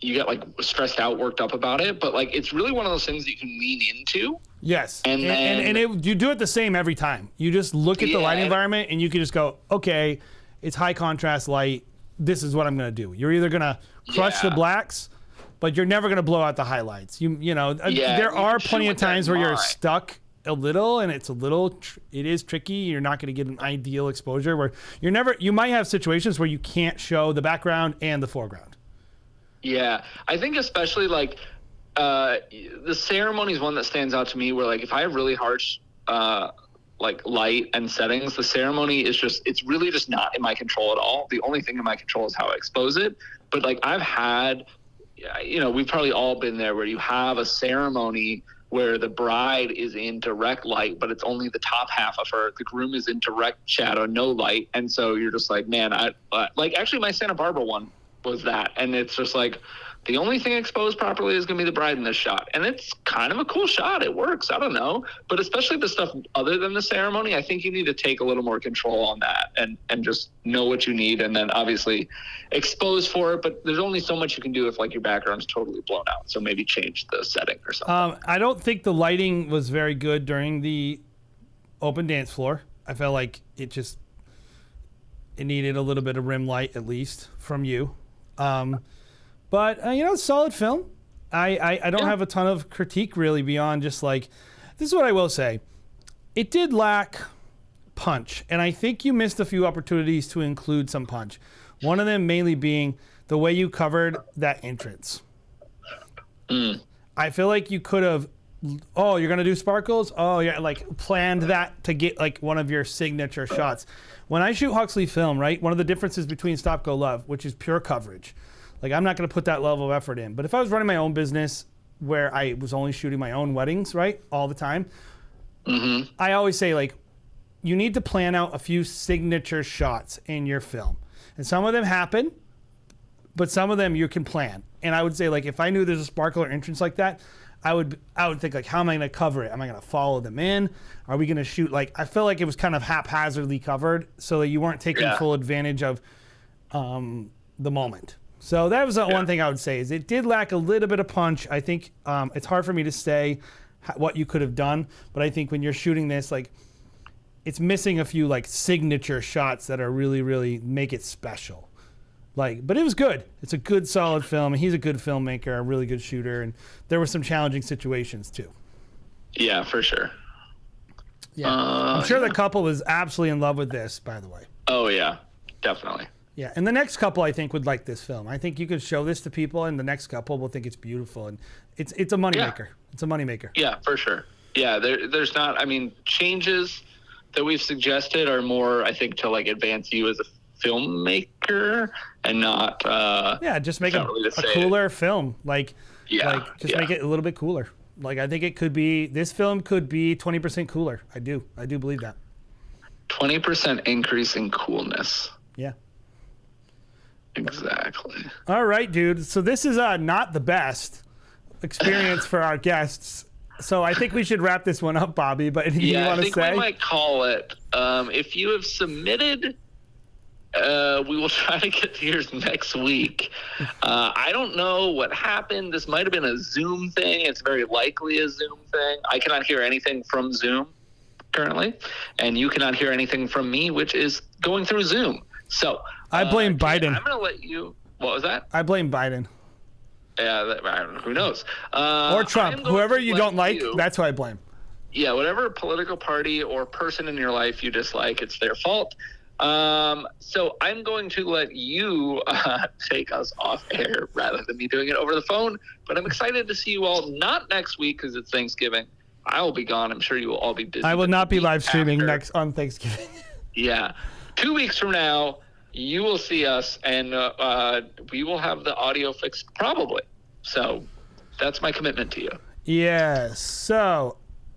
you get like stressed out, worked up about it, but like it's really one of those things that you can lean into. Yes, and you do it the same every time. You just look at the light environment, and you can just go, okay, it's high contrast light. This is what I'm going to do. You're either going to crush the blacks, but you're never going to blow out the highlights. There are plenty of times where you're stuck a little, and it's it is tricky. You're not going to get an ideal exposure where you might have situations where you can't show the background and the foreground. Yeah, I think especially like the ceremony is one that stands out to me where like if I have really harsh like light and settings, the ceremony is it's really just not in my control at all. The only thing in my control is how I expose it. But like I've had, we've probably all been there where you have a ceremony where the bride is in direct light, but it's only the top half of her. The groom is in direct shadow, no light. And so you're just like, man, actually my Santa Barbara one was that. And it's just like, the only thing exposed properly is going to be the bride in this shot. And it's kind of a cool shot. It works. I don't know. But especially the stuff other than the ceremony, I think you need to take a little more control on that and just know what you need. And then obviously expose for it. But there's only so much you can do if like your background's totally blown out. So maybe change the setting or something. I don't think the lighting was very good during the open dance floor. I felt like it needed a little bit of rim light, at least from you. But, solid film. I don't have a ton of critique really beyond just like, this is what I will say. It did lack punch. And I think you missed a few opportunities to include some punch. One of them mainly being the way you covered that entrance. I feel like you could have, you're going to do sparkles? Oh, yeah, like planned that to get like one of your signature shots. When I shoot Huxley film, right, one of the differences between Stop, Go, Love, which is pure coverage. Like, I'm not going to put that level of effort in. But if I was running my own business where I was only shooting my own weddings, right, all the time, I always say, like, you need to plan out a few signature shots in your film. And some of them happen, but some of them you can plan. And I would say, like, if I knew there's a sparkle or entrance like that, I would think, like, how am I going to cover it? Am I going to follow them in? Are we going to shoot, like, I felt like it was kind of haphazardly covered so that you weren't taking full advantage of the moment. So that was the one thing I would say is it did lack a little bit of punch. I think it's hard for me to say what you could have done, but I think when you're shooting this, like it's missing a few like signature shots that are really, really make it special. Like, but it was good. It's a good, solid film. He's a good filmmaker, a really good shooter, and there were some challenging situations too. Yeah, for sure. Yeah, I'm sure the couple was absolutely in love with this, by the way. Oh yeah, definitely. Yeah, and the next couple I think would like this film. I think you could show this to people, and the next couple will think it's beautiful, and it's a moneymaker. Yeah. It's a moneymaker. Yeah, for sure. Yeah, there's not. I mean, changes that we've suggested are more, I think, to like advance you as a filmmaker, and not. Just make a cooler film. Like make it a little bit cooler. Like I think it could be. This film could be 20% cooler. I do believe that. 20% increase in coolness. Yeah. Exactly. All right, dude. So this is not the best experience for our guests. So I think we should wrap this one up, Bobby. But anything you want to say? I think we might call it. If you have submitted, we will try to get to yours next week. I don't know what happened. This might have been a Zoom thing. It's very likely a Zoom thing. I cannot hear anything from Zoom currently, and you cannot hear anything from me, which is going through Zoom. So I blame Biden. I'm going to let you. What was that? I blame Biden. Yeah, who knows? Or Trump. Whoever you don't like, that's who I blame. Yeah, whatever political party or person in your life you dislike, it's their fault. So I'm going to let you take us off air rather than me doing it over the phone. But I'm excited to see you all, not next week because it's Thanksgiving. I will be gone. I'm sure you will all be busy. I will not be live streaming on Thanksgiving. Yeah. 2 weeks from now, you will see us, and we will have the audio fixed probably. So that's my commitment to you. Yes. So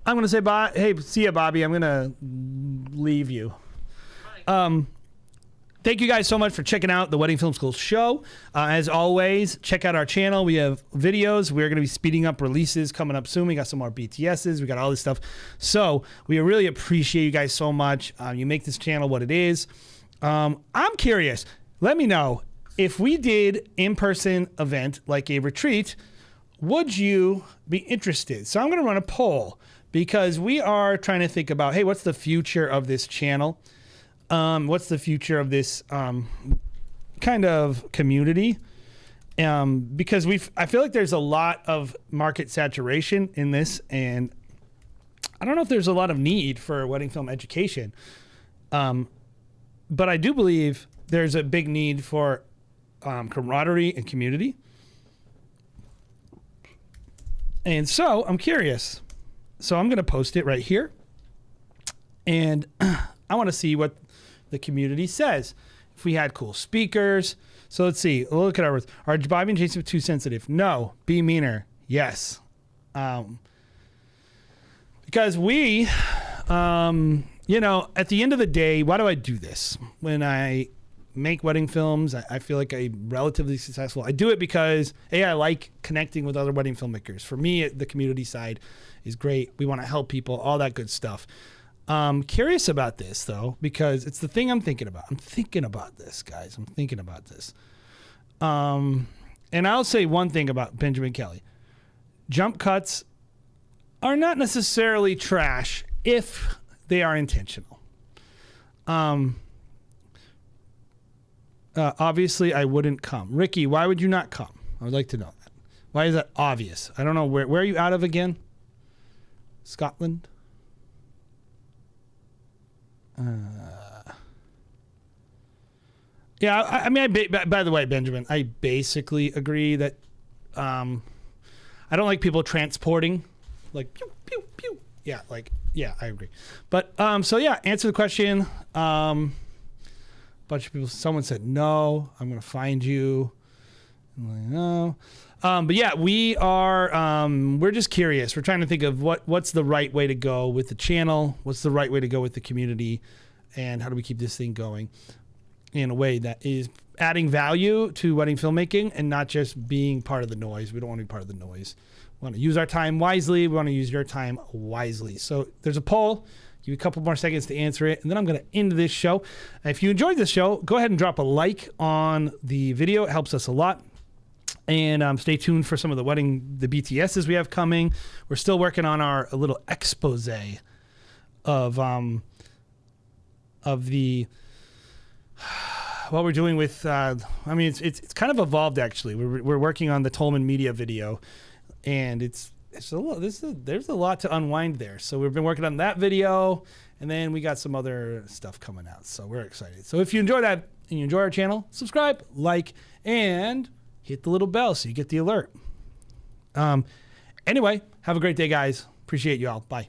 I'm going to say bye. Hey, see ya, Bobby. I'm going to leave you. Thank you guys so much for checking out the Wedding Film School show. As always, check out our channel. We have videos. We're going to be speeding up releases coming up soon. We got some more BTSs. We got all this stuff. So we really appreciate you guys so much. You make this channel what it is. I'm curious. Let me know, if we did in-person event like a retreat, would you be interested? So I'm going to run a poll because we are trying to think about, hey, what's the future of this channel? What's the future of this kind of community? Because I feel like there's a lot of market saturation in this, and I don't know if there's a lot of need for wedding film education. But I do believe there's a big need for camaraderie and community. And so I'm curious. So I'm going to post it right here. And I want to see what the community says. If we had cool speakers. So let's see. Look at our words. Are Bobby and Jason too sensitive? No. Be meaner. Yes. Because we, you know, at the end of the day, why do I do this? When I make wedding films, I feel like I'm relatively successful. I do it because, A, I like connecting with other wedding filmmakers. For me, the community side is great. We want to help people, all that good stuff. Curious about this, though, because it's the thing I'm thinking about. I'm thinking about this, guys. I'm thinking about this. And I'll say one thing about Benjamin Kelly. Jump cuts are not necessarily trash if they are intentional. Obviously, I wouldn't come. Ricky, why would you not come? I would like to know that. Why is that obvious? I don't know. Where are you out of again? Scotland? Yeah, I mean, by the way, Benjamin, I basically agree that I don't like people transporting, like, pew, pew, pew. Yeah, like, yeah, I agree. But, so yeah, answer the question. Bunch of people, someone said, no, I'm going to find you. I'm like, no. But yeah, we are, we're just curious. We're trying to think of what's the right way to go with the channel. What's the right way to go with the community, and how do we keep this thing going in a way that is adding value to wedding filmmaking and not just being part of the noise. We don't want to be part of the noise. We want to use our time wisely. We want to use your time wisely. So there's a poll. Give you a couple more seconds to answer it, and then I'm going to end this show. If you enjoyed this show, go ahead and drop a like on the video. It helps us a lot. And stay tuned for some of the BTSs we have coming. We're still working on a little expose of the what we're doing with. I mean, it's kind of evolved actually. We're working on the Tolman Media video, and there's a lot to unwind there. So we've been working on that video, and then we got some other stuff coming out. So we're excited. So if you enjoy that and you enjoy our channel, subscribe, like, and hit the little bell so you get the alert. Anyway, have a great day, guys. Appreciate you all. Bye.